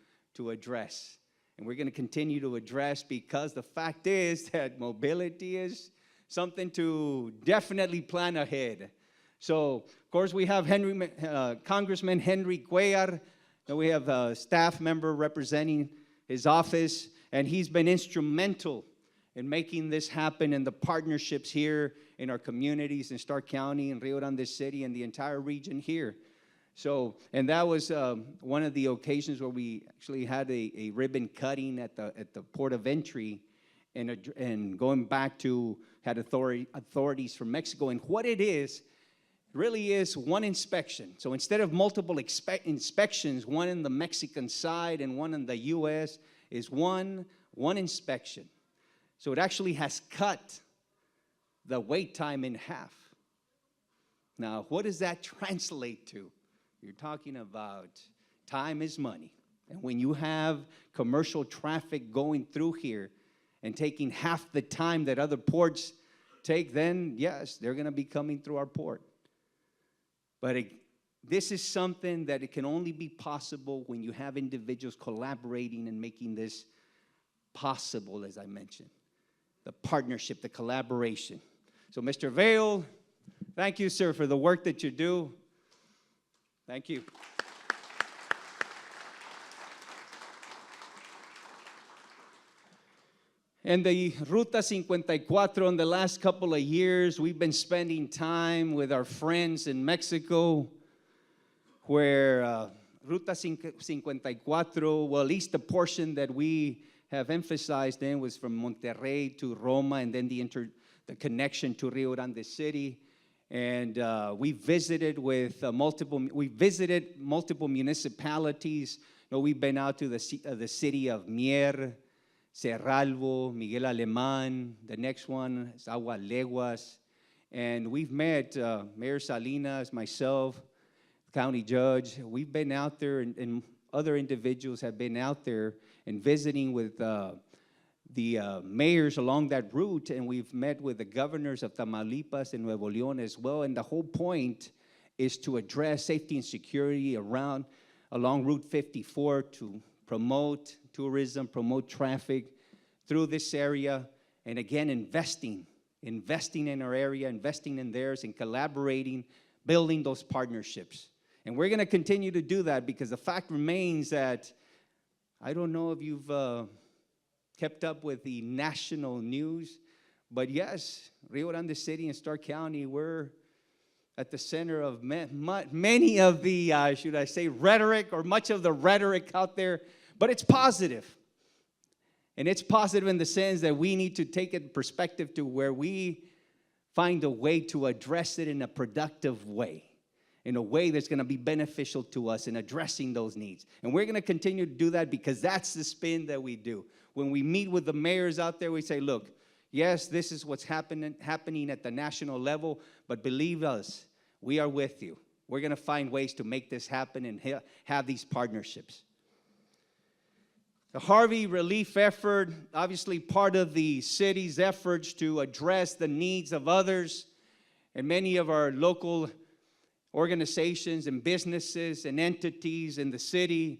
address. And we're going to continue to address because the fact is that mobility is something to definitely plan ahead. So, of course, we have Congressman Henry Cuellar. And we have a staff member representing his office. And he's been instrumental in making this happen and the partnerships here in our communities in Stark County and Rio Grande City and the entire region here. So, and that was one of the occasions where we actually had a ribbon cutting at the port of entry and going back to had authorities from Mexico. And what it is, really is one inspection. So instead of multiple inspections, one in the Mexican side and one in the U.S., is one inspection. So it actually has cut the wait time in half. Now, what does that translate to? You're talking about time is money. And when you have commercial traffic going through here and taking half the time that other ports take, then yes, they're going to be coming through our port. But this is something that it can only be possible when you have individuals collaborating and making this possible, as I mentioned. The partnership, the collaboration. So, Mr. Vale, thank you, sir, for the work that you do. Thank you. And the Ruta 54, in the last couple of years, we've been spending time with our friends in Mexico, where Ruta 54, well, at least the portion that we have emphasized in was from Monterrey to Roma, and then the connection to Rio Grande City. And we visited multiple municipalities. You know, we've been out to the city of Mier, Cerralvo, Miguel Alemán. The next one is Agualeguas. And we've met Mayor Salinas, myself, county judge. We've been out there, and other individuals have been out there and visiting with the mayors along that route, and we've met with the governors of Tamaulipas and Nuevo León as well. And the whole point is to address safety and security along Route 54 to promote tourism, promote traffic through this area, and again, investing in our area, investing in theirs, and collaborating, building those partnerships. And we're going to continue to do that because the fact remains that I don't know if you've kept up with the national news, but yes, Rio Grande City and Stark County, we're at the center of many of the, should I say, rhetoric, or much of the rhetoric out there, but it's positive. And it's positive in the sense that we need to take a perspective to where we find a way to address it in a productive way. in a way that's going to be beneficial to us in addressing those needs. And we're going to continue to do that because that's the spin that we do. When we meet with the mayors out there, we say, look, yes, this is what's happening at the national level, but believe us, we are with you. We're going to find ways to make this happen and have these partnerships. The Harvey Relief effort, obviously part of the city's efforts to address the needs of others, and many of our local organizations and businesses and entities in the city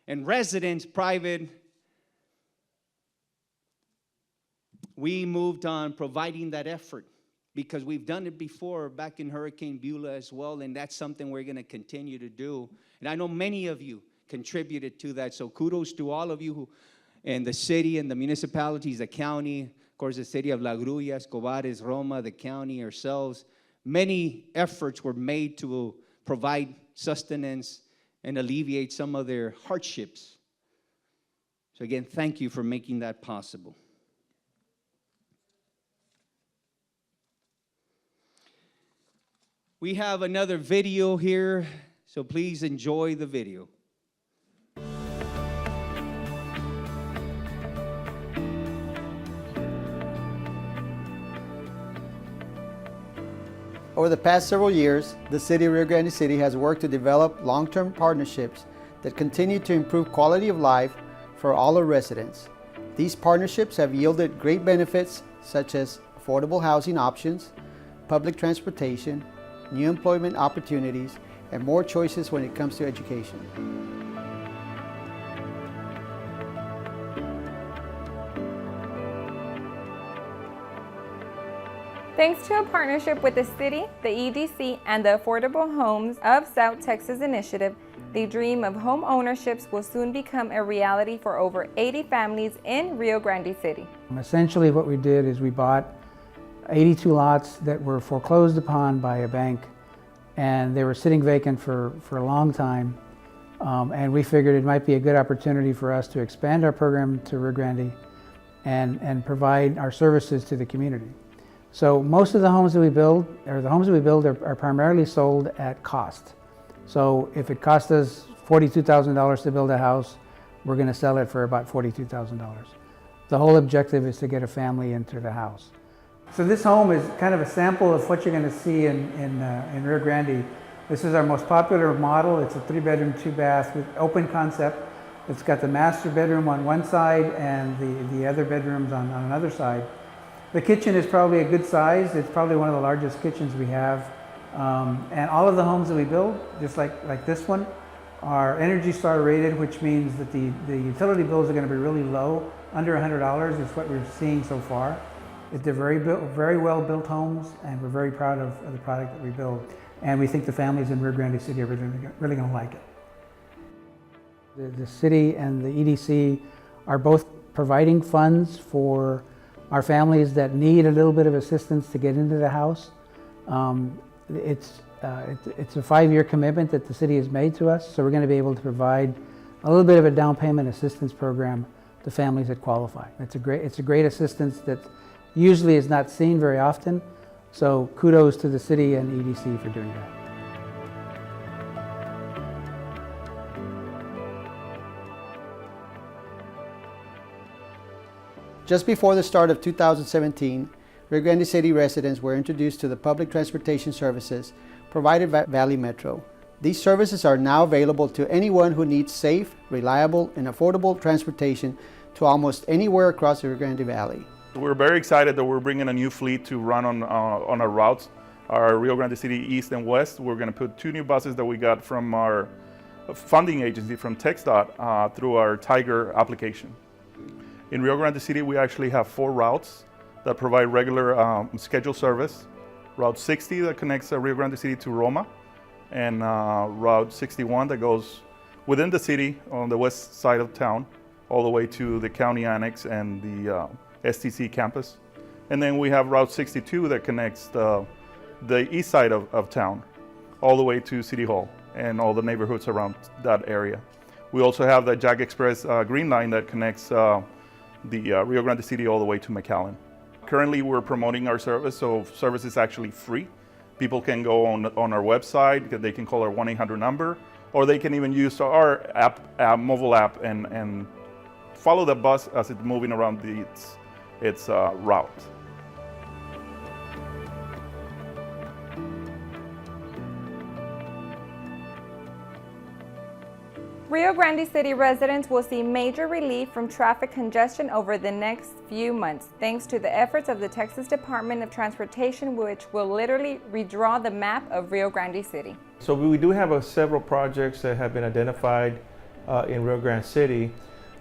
and residents, private, we moved on providing that effort because we've done it before back in Hurricane Beulah as well, and that's something we're going to continue to do. And I know many of you contributed to that, so kudos to all of you who, and the city and the municipalities, the county, of course, the city of La Grulla, Escobares, Roma, the county, ourselves. Many efforts were made to provide sustenance and alleviate some of their hardships. So again, thank you for making that possible. We have another video here, so please enjoy the video. Over the past several years, the City of Rio Grande City has worked to develop long-term partnerships that continue to improve quality of life for all our residents. These partnerships have yielded great benefits such as affordable housing options, public transportation, new employment opportunities, and more choices when it comes to education. Thanks to a partnership with the city, the EDC, and the Affordable Homes of South Texas initiative, the dream of home ownerships will soon become a reality for over 80 families in Rio Grande City. Essentially what we did is we bought 82 lots that were foreclosed upon by a bank, and they were sitting vacant for a long time, and we figured it might be a good opportunity for us to expand our program to Rio Grande and provide our services to the community. So most of the homes that we build, are primarily sold at cost. So if it cost us $42,000 to build a house, we're going to sell it for about $42,000. The whole objective is to get a family into the house. So this home is kind of a sample of what you're going to see in Rio Grande. This is our most popular model. It's a 3-bedroom, 2-bath with open concept. It's got the master bedroom on one side and the other bedrooms on another side. The kitchen is probably a good size. It's probably one of the largest kitchens we have. And all of the homes that we build, just like this one, are Energy Star rated, which means that the utility bills are going to be really low. Under $100 is what we're seeing so far. They're very well built homes, and we're very proud of the product that we build. And we think the families in Rio Grande City are really going to like it. The city and the EDC are both providing funds for our families that need a little bit of assistance to get into the house. It's a 5-year commitment that the city has made to us, so we're going to be able to provide a little bit of a down payment assistance program to families that qualify. It's a great assistance that usually is not seen very often, so kudos to the city and EDC for doing that. Just before the start of 2017, Rio Grande City residents were introduced to the public transportation services provided by Valley Metro. These services are now available to anyone who needs safe, reliable, and affordable transportation to almost anywhere across the Rio Grande Valley. We're very excited that we're bringing a new fleet to run on our routes, our Rio Grande City East and West. We're going to put 2 new buses that we got from our funding agency, from TxDOT, through our Tiger application. In Rio Grande City, we actually have 4 routes that provide regular scheduled service. Route 60 that connects Rio Grande City to Roma, and Route 61 that goes within the city on the west side of town, all the way to the county annex and the STC campus. And then we have Route 62 that connects the east side of town, all the way to City Hall and all the neighborhoods around that area. We also have the Jack Express Green Line that connects the Rio Grande City all the way to McAllen. Currently, we're promoting our service, so service is actually free. People can go on our website, they can call our 1-800 number, or they can even use our mobile app and follow the bus as it's moving around its route. Rio Grande City residents will see major relief from traffic congestion over the next few months, thanks to the efforts of the Texas Department of Transportation, which will literally redraw the map of Rio Grande City. So we do have several projects that have been identified in Rio Grande City.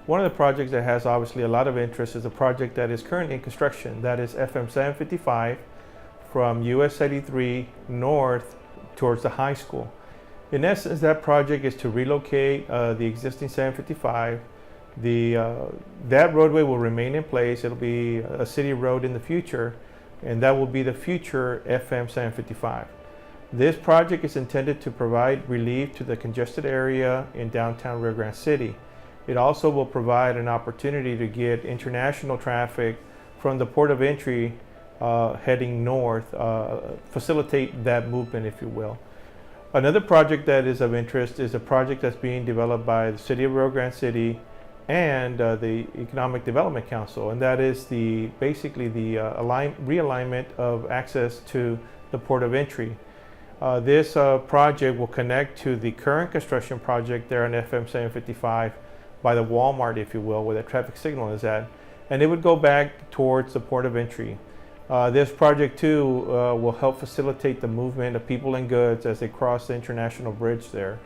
One of the projects that has obviously a lot of interest is a project that is currently in construction. That is FM 755 from US 83 north towards the high school. In essence, that project is to relocate the existing 755. That roadway will remain in place. It'll be a city road in the future, and that will be the future FM 755. This project is intended to provide relief to the congested area in downtown Rio Grande City. It also will provide an opportunity to get international traffic from the port of entry heading north, facilitate that movement, if you will. Another project that is of interest is a project that's being developed by the City of Rio Grande City and the Economic Development Council, and that is basically the realignment of access to the port of entry. This project will connect to the current construction project there on FM 755 by the Walmart, if you will, where the traffic signal is at, and it would go back towards the port of entry. This project too will help facilitate the movement of people and goods as they cross the international bridge there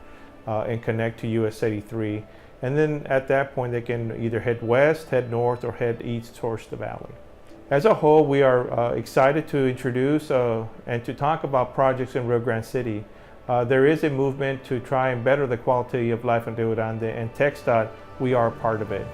and connect to US 83. And then at that point they can either head west, head north, or head east towards the valley. As a whole, we are excited to introduce and to talk about projects in Rio Grande City. There is a movement to try and better the quality of life in Rio Grande, and TxDOT, we are a part of it.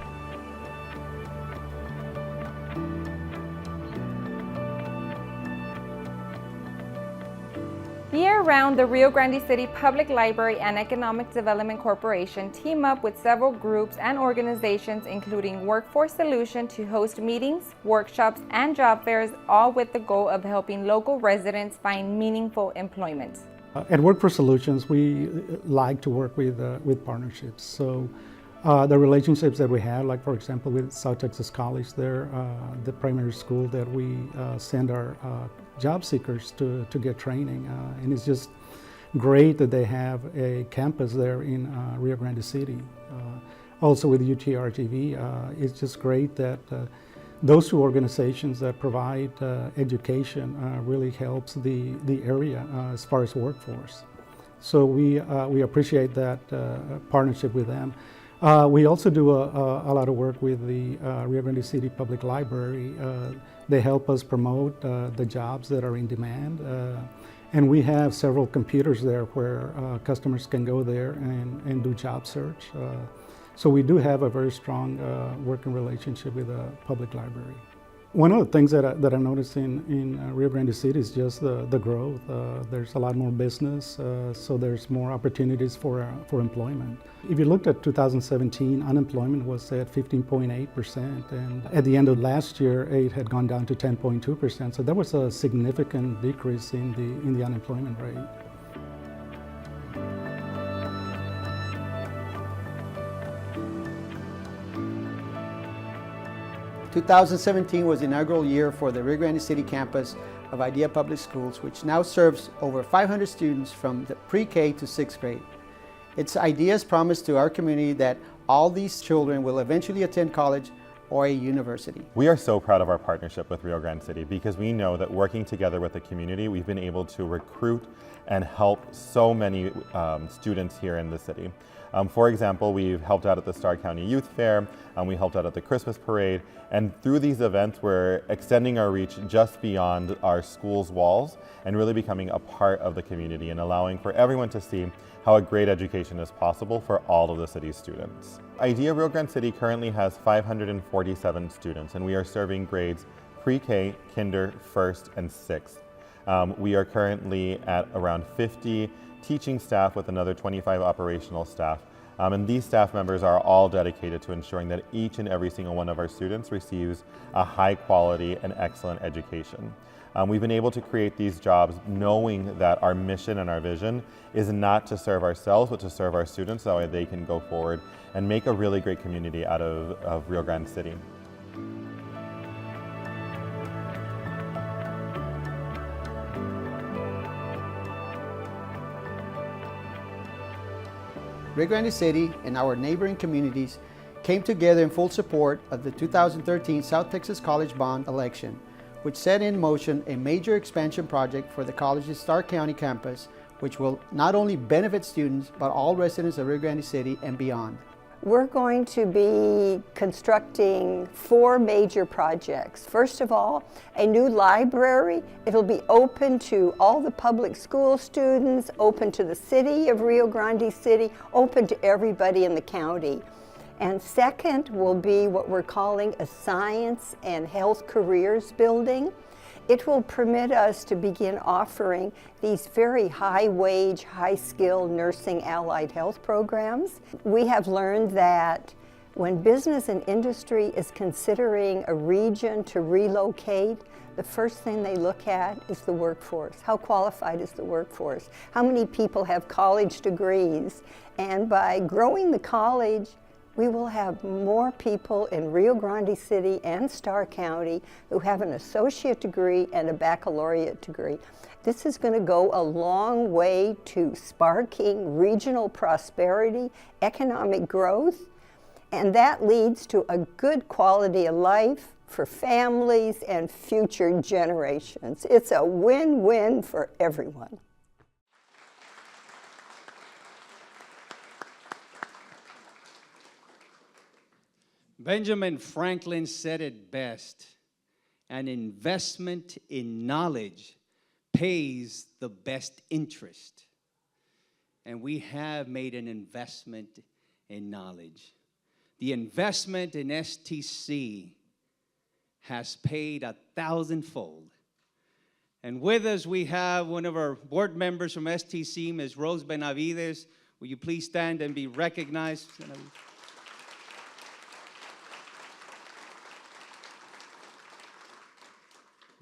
Year-round, the Rio Grande City Public Library and Economic Development Corporation team up with several groups and organizations, including Workforce Solution, to host meetings, workshops, and job fairs, all with the goal of helping local residents find meaningful employment. At Workforce Solutions, we like to work with partnerships. So the relationships that we have, like for example with South Texas College there, the primary school that we send our job seekers to get training. And it's just great that they have a campus there in Rio Grande City. Also with UTRGV, it's just great that those two organizations that provide education really helps the area as far as workforce. So we appreciate that partnership with them. We also do a lot of work with the Rio Grande City Public Library. They help us promote the jobs that are in demand. And we have several computers there where customers can go there and do job search. So we do have a very strong working relationship with the public library. One of the things that I noticed in Rio Grande City is just the growth. There's a lot more business, so there's more opportunities for employment. If you looked at 2017, unemployment was at 15.8%, and at the end of last year, it had gone down to 10.2%. So there was a significant decrease in the unemployment rate. 2017 was the inaugural year for the Rio Grande City campus of IDEA Public Schools, which now serves over 500 students from the pre-K to 6th grade. It's IDEA's promise to our community that all these children will eventually attend college or a university. We are so proud of our partnership with Rio Grande City because we know that working together with the community, we've been able to recruit and help so many students here in the city. For example, we've helped out at the Starr County Youth Fair, we helped out at the Christmas Parade, and through these events we're extending our reach just beyond our school's walls and really becoming a part of the community and allowing for everyone to see how a great education is possible for all of the city's students. IDEA Rio Grande City currently has 547 students, and we are serving grades pre-K, kinder, 1st, and 6th. We are currently at around 50 teaching staff with another 25 operational staff. And these staff members are all dedicated to ensuring that each and every single one of our students receives a high quality and excellent education. We've been able to create these jobs knowing that our mission and our vision is not to serve ourselves, but to serve our students, so that way they can go forward and make a really great community out of Rio Grande City. Rio Grande City and our neighboring communities came together in full support of the 2013 South Texas College Bond election, which set in motion a major expansion project for the college's Starr County campus, which will not only benefit students, but all residents of Rio Grande City and beyond. We're going to be constructing 4 major projects. First of all, a new library. It'll be open to all the public school students, open to the city of Rio Grande City, open to everybody in the county. And second will be what we're calling a science and health careers building. It will permit us to begin offering these very high-wage, high-skill nursing allied health programs. We have learned that when business and industry is considering a region to relocate, the first thing they look at is the workforce. How qualified is the workforce? How many people have college degrees? And by growing the college, we will have more people in Rio Grande City and Starr County who have an associate degree and a baccalaureate degree. This is going to go a long way to sparking regional prosperity, economic growth, and that leads to a good quality of life for families and future generations. It's a win-win for everyone. Benjamin Franklin said it best: an investment in knowledge pays the best interest. And we have made an investment in knowledge. The investment in STC has paid 1,000-fold. And with us we have one of our board members from STC, Ms. Rose Benavides. Will you please stand and be recognized?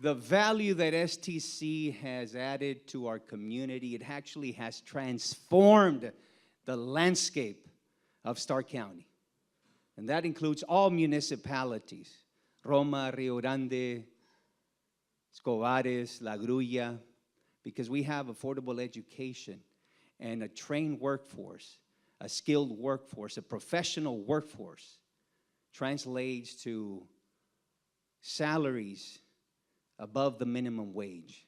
The value that STC has added to our community, it actually has transformed the landscape of Starr County. And that includes all municipalities: Roma, Rio Grande, Escobares, La Grulla, because we have affordable education and a trained workforce, a skilled workforce, a professional workforce, translates to salaries above the minimum wage.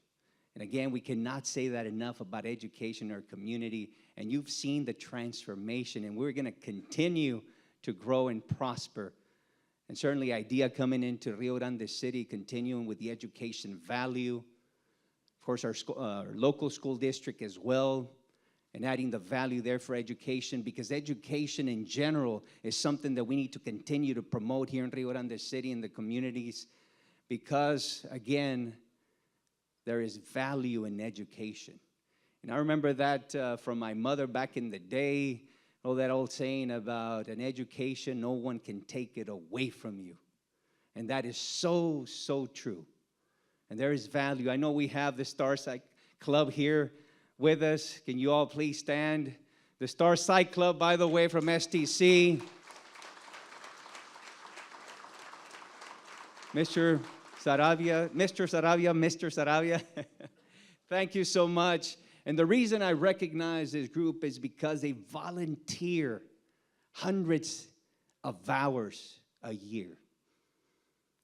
And again, we cannot say that enough about education in our community. And you've seen the transformation, and we're going to continue to grow and prosper. And certainly IDEA coming into Rio Grande City, continuing with the education value. Of course, our local school district as well, and adding the value there for education, because education in general is something that we need to continue to promote here in Rio Grande City and the communities. Because, again, there is value in education. And I remember that from my mother back in the day, that old saying about an education, no one can take it away from you. And that is so, so true. And there is value. I know we have the Starsight Club here with us. Can you all please stand? The Starsight Club, by the way, from STC. Mr. Saravia, thank you so much. And the reason I recognize this group is because they volunteer hundreds of hours a year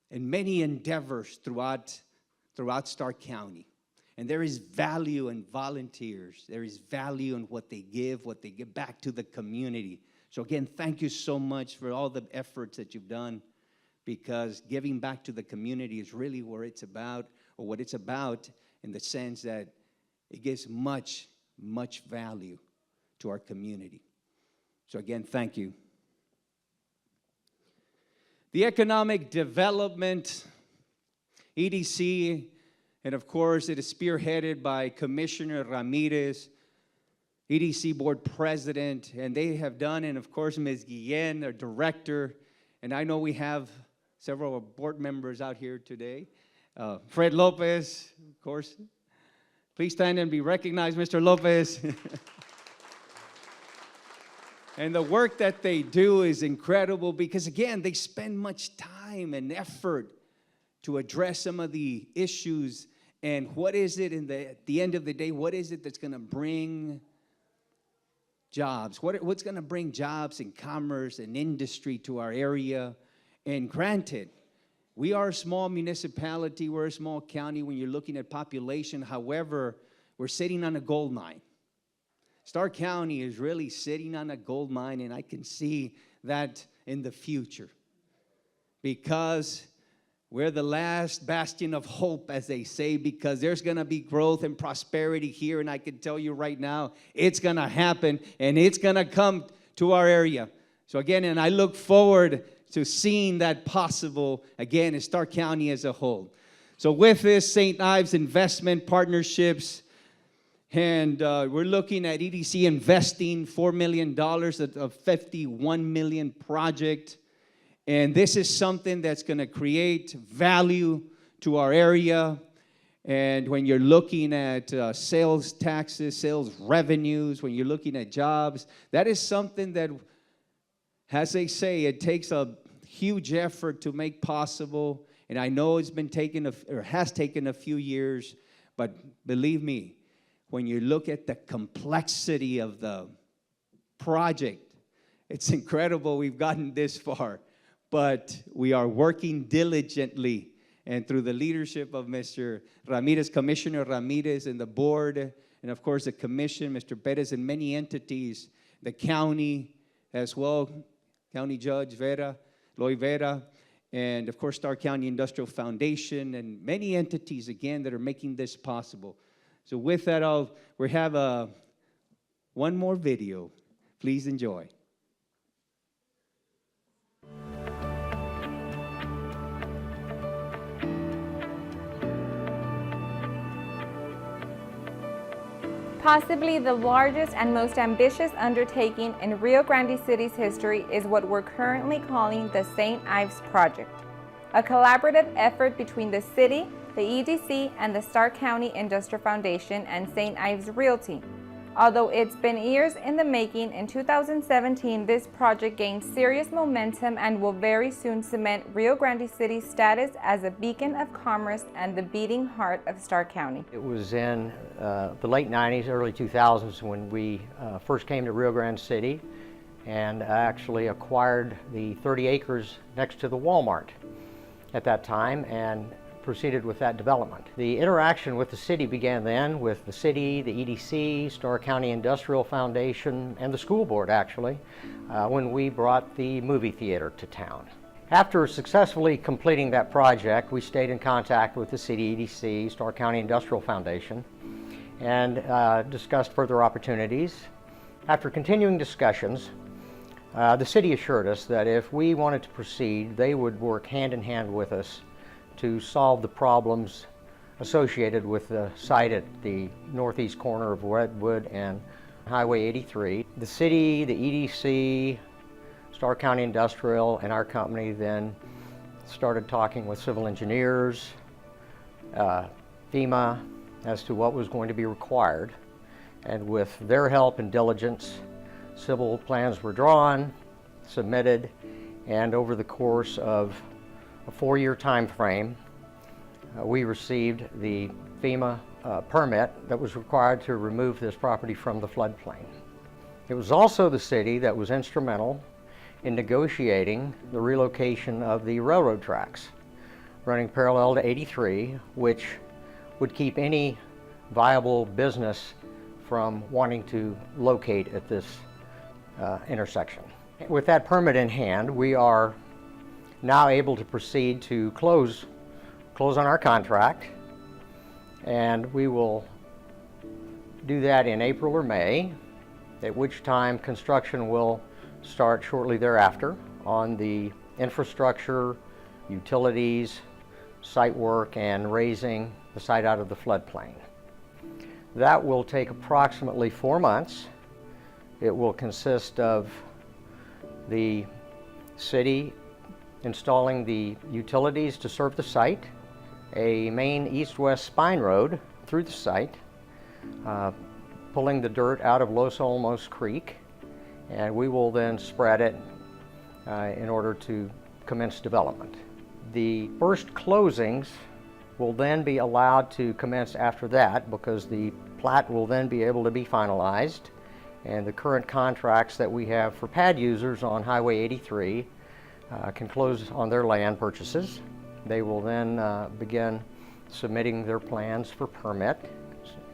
in many endeavors throughout Starr County. And there is value in volunteers. There is value in what they give back to the community. So again, thank you so much for all the efforts that you've done, because giving back to the community is really where it's about, or what it's about, in the sense that it gives much, much value to our community. So again, thank you. The Economic Development, EDC, and of course it is spearheaded by Commissioner Ramirez, EDC Board President, and they have done, and of course Ms. Guillen, our Director, and I know we have several board members out here today. Fred Lopez, of course. Please stand and be recognized, Mr. Lopez. And the work that they do is incredible because, again, they spend much time and effort to address some of the issues. And what is it at the end of the day, what is it that's going to bring jobs? What's going to bring jobs and commerce and industry to our area? And granted, we are a small municipality, we're a small county when you're looking at population. However, we're sitting on a gold mine. Stark County is really sitting on a gold mine, and I can see that in the future because we're the last bastion of hope, as they say, because there's going to be growth and prosperity here, and I can tell you right now, it's going to happen, and it's going to come to our area. So again, and I look forward to seeing that possible, again, in Stark County as a whole. So with this, St. Ives Investment Partnerships, and we're looking at EDC investing $4 million at a $51 million project. And this is something that's going to create value to our area. And when you're looking at sales taxes, sales revenues, when you're looking at jobs, that is something that, as they say, it takes a huge effort to make possible. And I know it's been has taken a few years, but believe me, when you look at the complexity of the project, it's incredible we've gotten this far. But we are working diligently, and through the leadership of Mr. Ramirez, Commissioner Ramirez, and the board, and of course the commission, Mr. Perez, and many entities, the county as well, County Judge Vera, Loy Vera, and of course Stark County Industrial Foundation, and many entities, again, that are making this possible. So with that, we have one more video. Please enjoy. Possibly the largest and most ambitious undertaking in Rio Grande City's history is what we're currently calling the St. Ives Project, a collaborative effort between the city, the EDC, and the Stark County Industrial Foundation and St. Ives Realty. Although it's been years in the making, in 2017 this project gained serious momentum and will very soon cement Rio Grande City's status as a beacon of commerce and the beating heart of Stark County. It was in the late 90s, early 2000s when we first came to Rio Grande City and actually acquired the 30 acres next to the Walmart at that time and proceeded with that development. The interaction with the city began then with the city, the EDC, Stark County Industrial Foundation, and the school board actually, when we brought the movie theater to town. After successfully completing that project, we stayed in contact with the city, EDC, Stark County Industrial Foundation, and discussed further opportunities. After continuing discussions, the city assured us that if we wanted to proceed, they would work hand in hand with us to solve the problems associated with the site at the northeast corner of Redwood and Highway 83. The city, the EDC, Stark County Industrial, and our company then started talking with civil engineers, FEMA, as to what was going to be required. And with their help and diligence, civil plans were drawn, submitted, and over the course of a 4-year time frame, we received the FEMA permit that was required to remove this property from the floodplain. It was also the city that was instrumental in negotiating the relocation of the railroad tracks running parallel to 83, which would keep any viable business from wanting to locate at this intersection. With that permit in hand, we are now able to proceed to close on our contract, and we will do that in April or May, at which time construction will start shortly thereafter on the infrastructure, utilities, site work, and raising the site out of the floodplain. That will take approximately 4 months. It will consist of the city installing the utilities to serve the site, a main east-west spine road through the site, pulling the dirt out of Los Olmos Creek, and we will then spread it in order to commence development. The first closings will then be allowed to commence after that because the plat will then be able to be finalized, and the current contracts that we have for pad users on Highway 83 can close on their land purchases. They will then begin submitting their plans for permit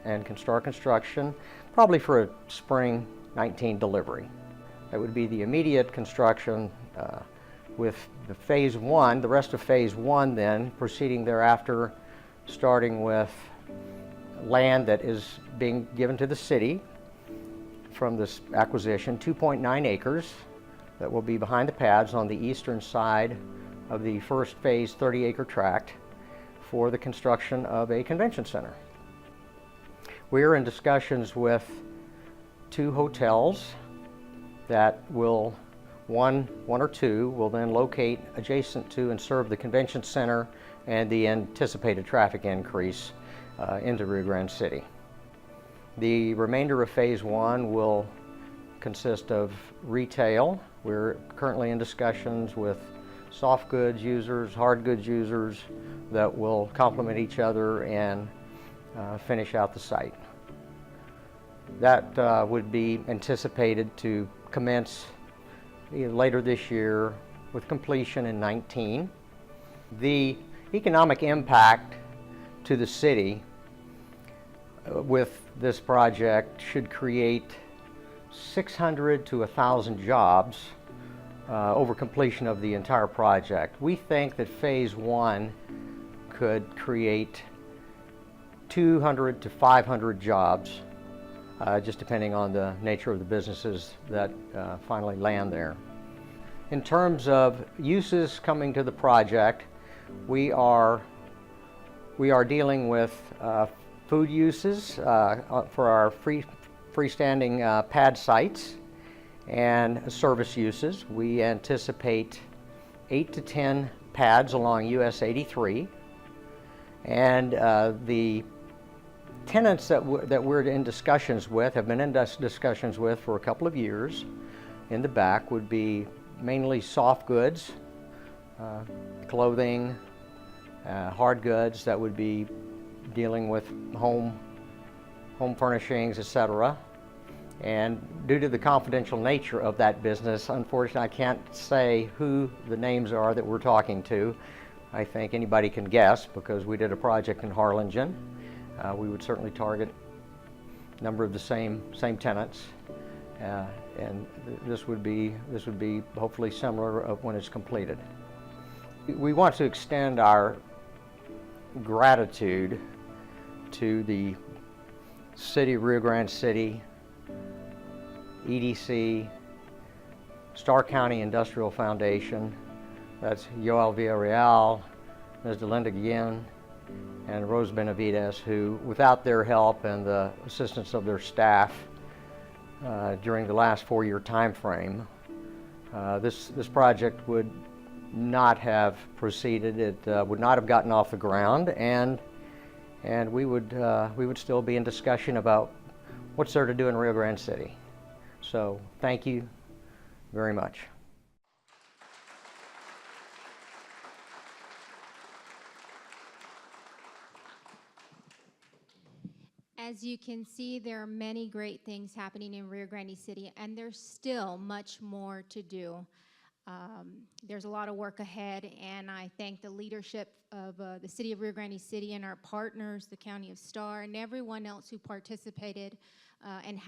and can start construction probably for a spring 19 delivery. That would be the immediate construction with the phase one, the rest of phase one then proceeding thereafter, starting with land that is being given to the city from this acquisition, 2.9 acres that will be behind the pads on the eastern side of the first phase 30-acre tract for the construction of a convention center. We are in discussions with 2 hotels that will, one or two, will then locate adjacent to and serve the convention center and the anticipated traffic increase into Rio Grande City. The remainder of phase one will consist of retail. We're currently in discussions with soft goods users, hard goods users that will complement each other and finish out the site. That would be anticipated to commence later this year with completion in 19. The economic impact to the city with this project should create 600 to 1,000 jobs over completion of the entire project. We think that phase one could create 200 to 500 jobs, just depending on the nature of the businesses that finally land there. In terms of uses coming to the project, we are dealing with food uses for our freestanding pad sites and service uses. We anticipate 8 to 10 pads along US 83, and the tenants that we're in discussions with, have been in discussions with for a couple of years in the back, would be mainly soft goods, clothing, hard goods that would be dealing with home furnishings, etc. And due to the confidential nature of that business, unfortunately, I can't say who the names are that we're talking to. I think anybody can guess because we did a project in Harlingen. We would certainly target a number of the same tenants, and this would be hopefully similar when it's completed. We want to extend our gratitude to the City of Rio Grande City, EDC, Starr County Industrial Foundation, that's Yoel Villarreal, Ms. Delinda Guillen, and Rose Benavides, who, without their help and the assistance of their staff during the last 4-year time frame, this project would not have proceeded. It would not have gotten off the ground, and we would still be in discussion about what's there to do in Rio Grande City. So thank you very much. As you can see, there are many great things happening in Rio Grande City, and there's still much more to do. There's a lot of work ahead, and I thank the leadership of the City of Rio Grande City and our partners, the County of Starr, and everyone else who participated and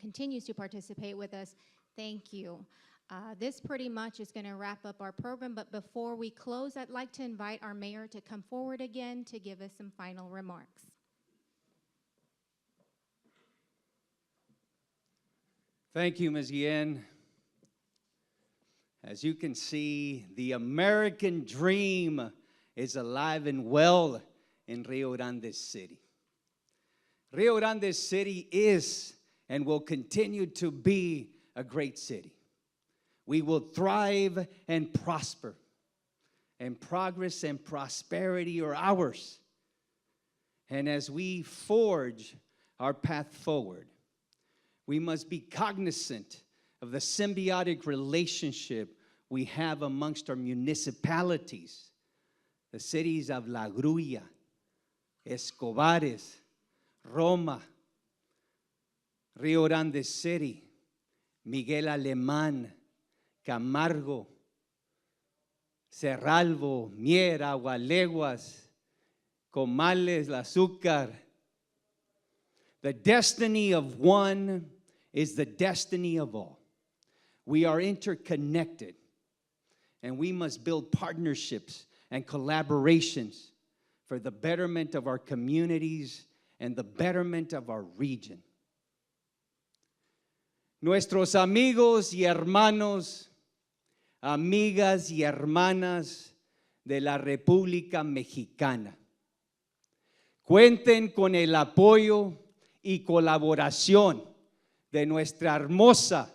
continues to participate with us. Thank you. This pretty much is going to wrap up our program, but before we close, I'd like to invite our mayor to come forward again to give us some final remarks. Thank you, Ms. Yen. As you can see, the American dream is alive and well in Rio Grande City. Rio Grande City is and will continue to be a great city. We will thrive and prosper. and progress and prosperity are ours. And as we forge our path forward, we must be cognizant of the symbiotic relationship we have amongst our municipalities, the cities of La Grulla, Escobares, Roma, Rio Grande City, Miguel Alemán, Camargo, Cerralvo, Mier, Agualeguas, Comales, La Azúcar. The destiny of one is the destiny of all. We are interconnected, and we must build partnerships and collaborations for the betterment of our communities and the betterment of our region. Nuestros amigos y hermanos, amigas y hermanas de la República Mexicana, cuenten con el apoyo y colaboración de nuestra hermosa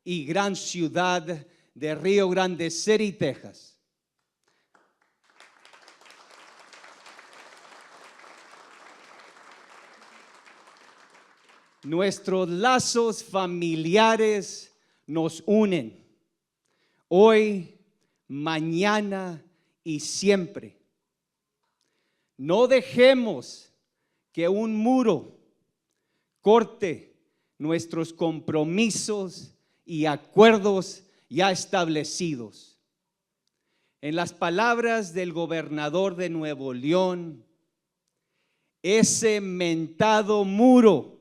y gran ciudad de Rio Grande City, Texas. Nuestros lazos familiares nos unen hoy, mañana y siempre. No dejemos que un muro corte nuestros compromisos y acuerdos ya establecidos. En las palabras del gobernador de Nuevo León, ese mentado muro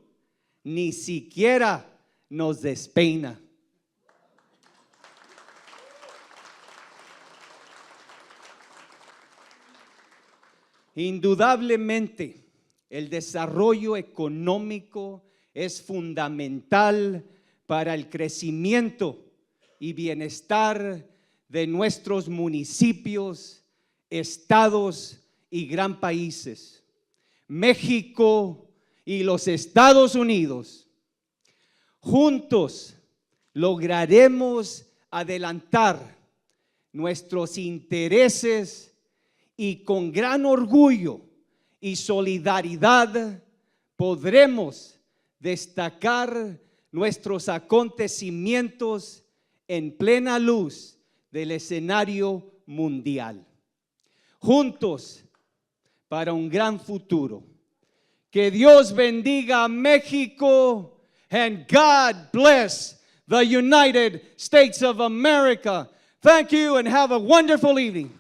ni siquiera nos despeina. Indudablemente, el desarrollo económico es fundamental para el crecimiento y bienestar de nuestros municipios, estados y gran países. México y los Estados Unidos, juntos lograremos adelantar nuestros intereses y con gran orgullo y solidaridad podremos destacar nuestros acontecimientos en plena luz del escenario mundial. Juntos para un gran futuro. Que Dios bendiga a México and God bless the United States of America. Thank you and have a wonderful evening.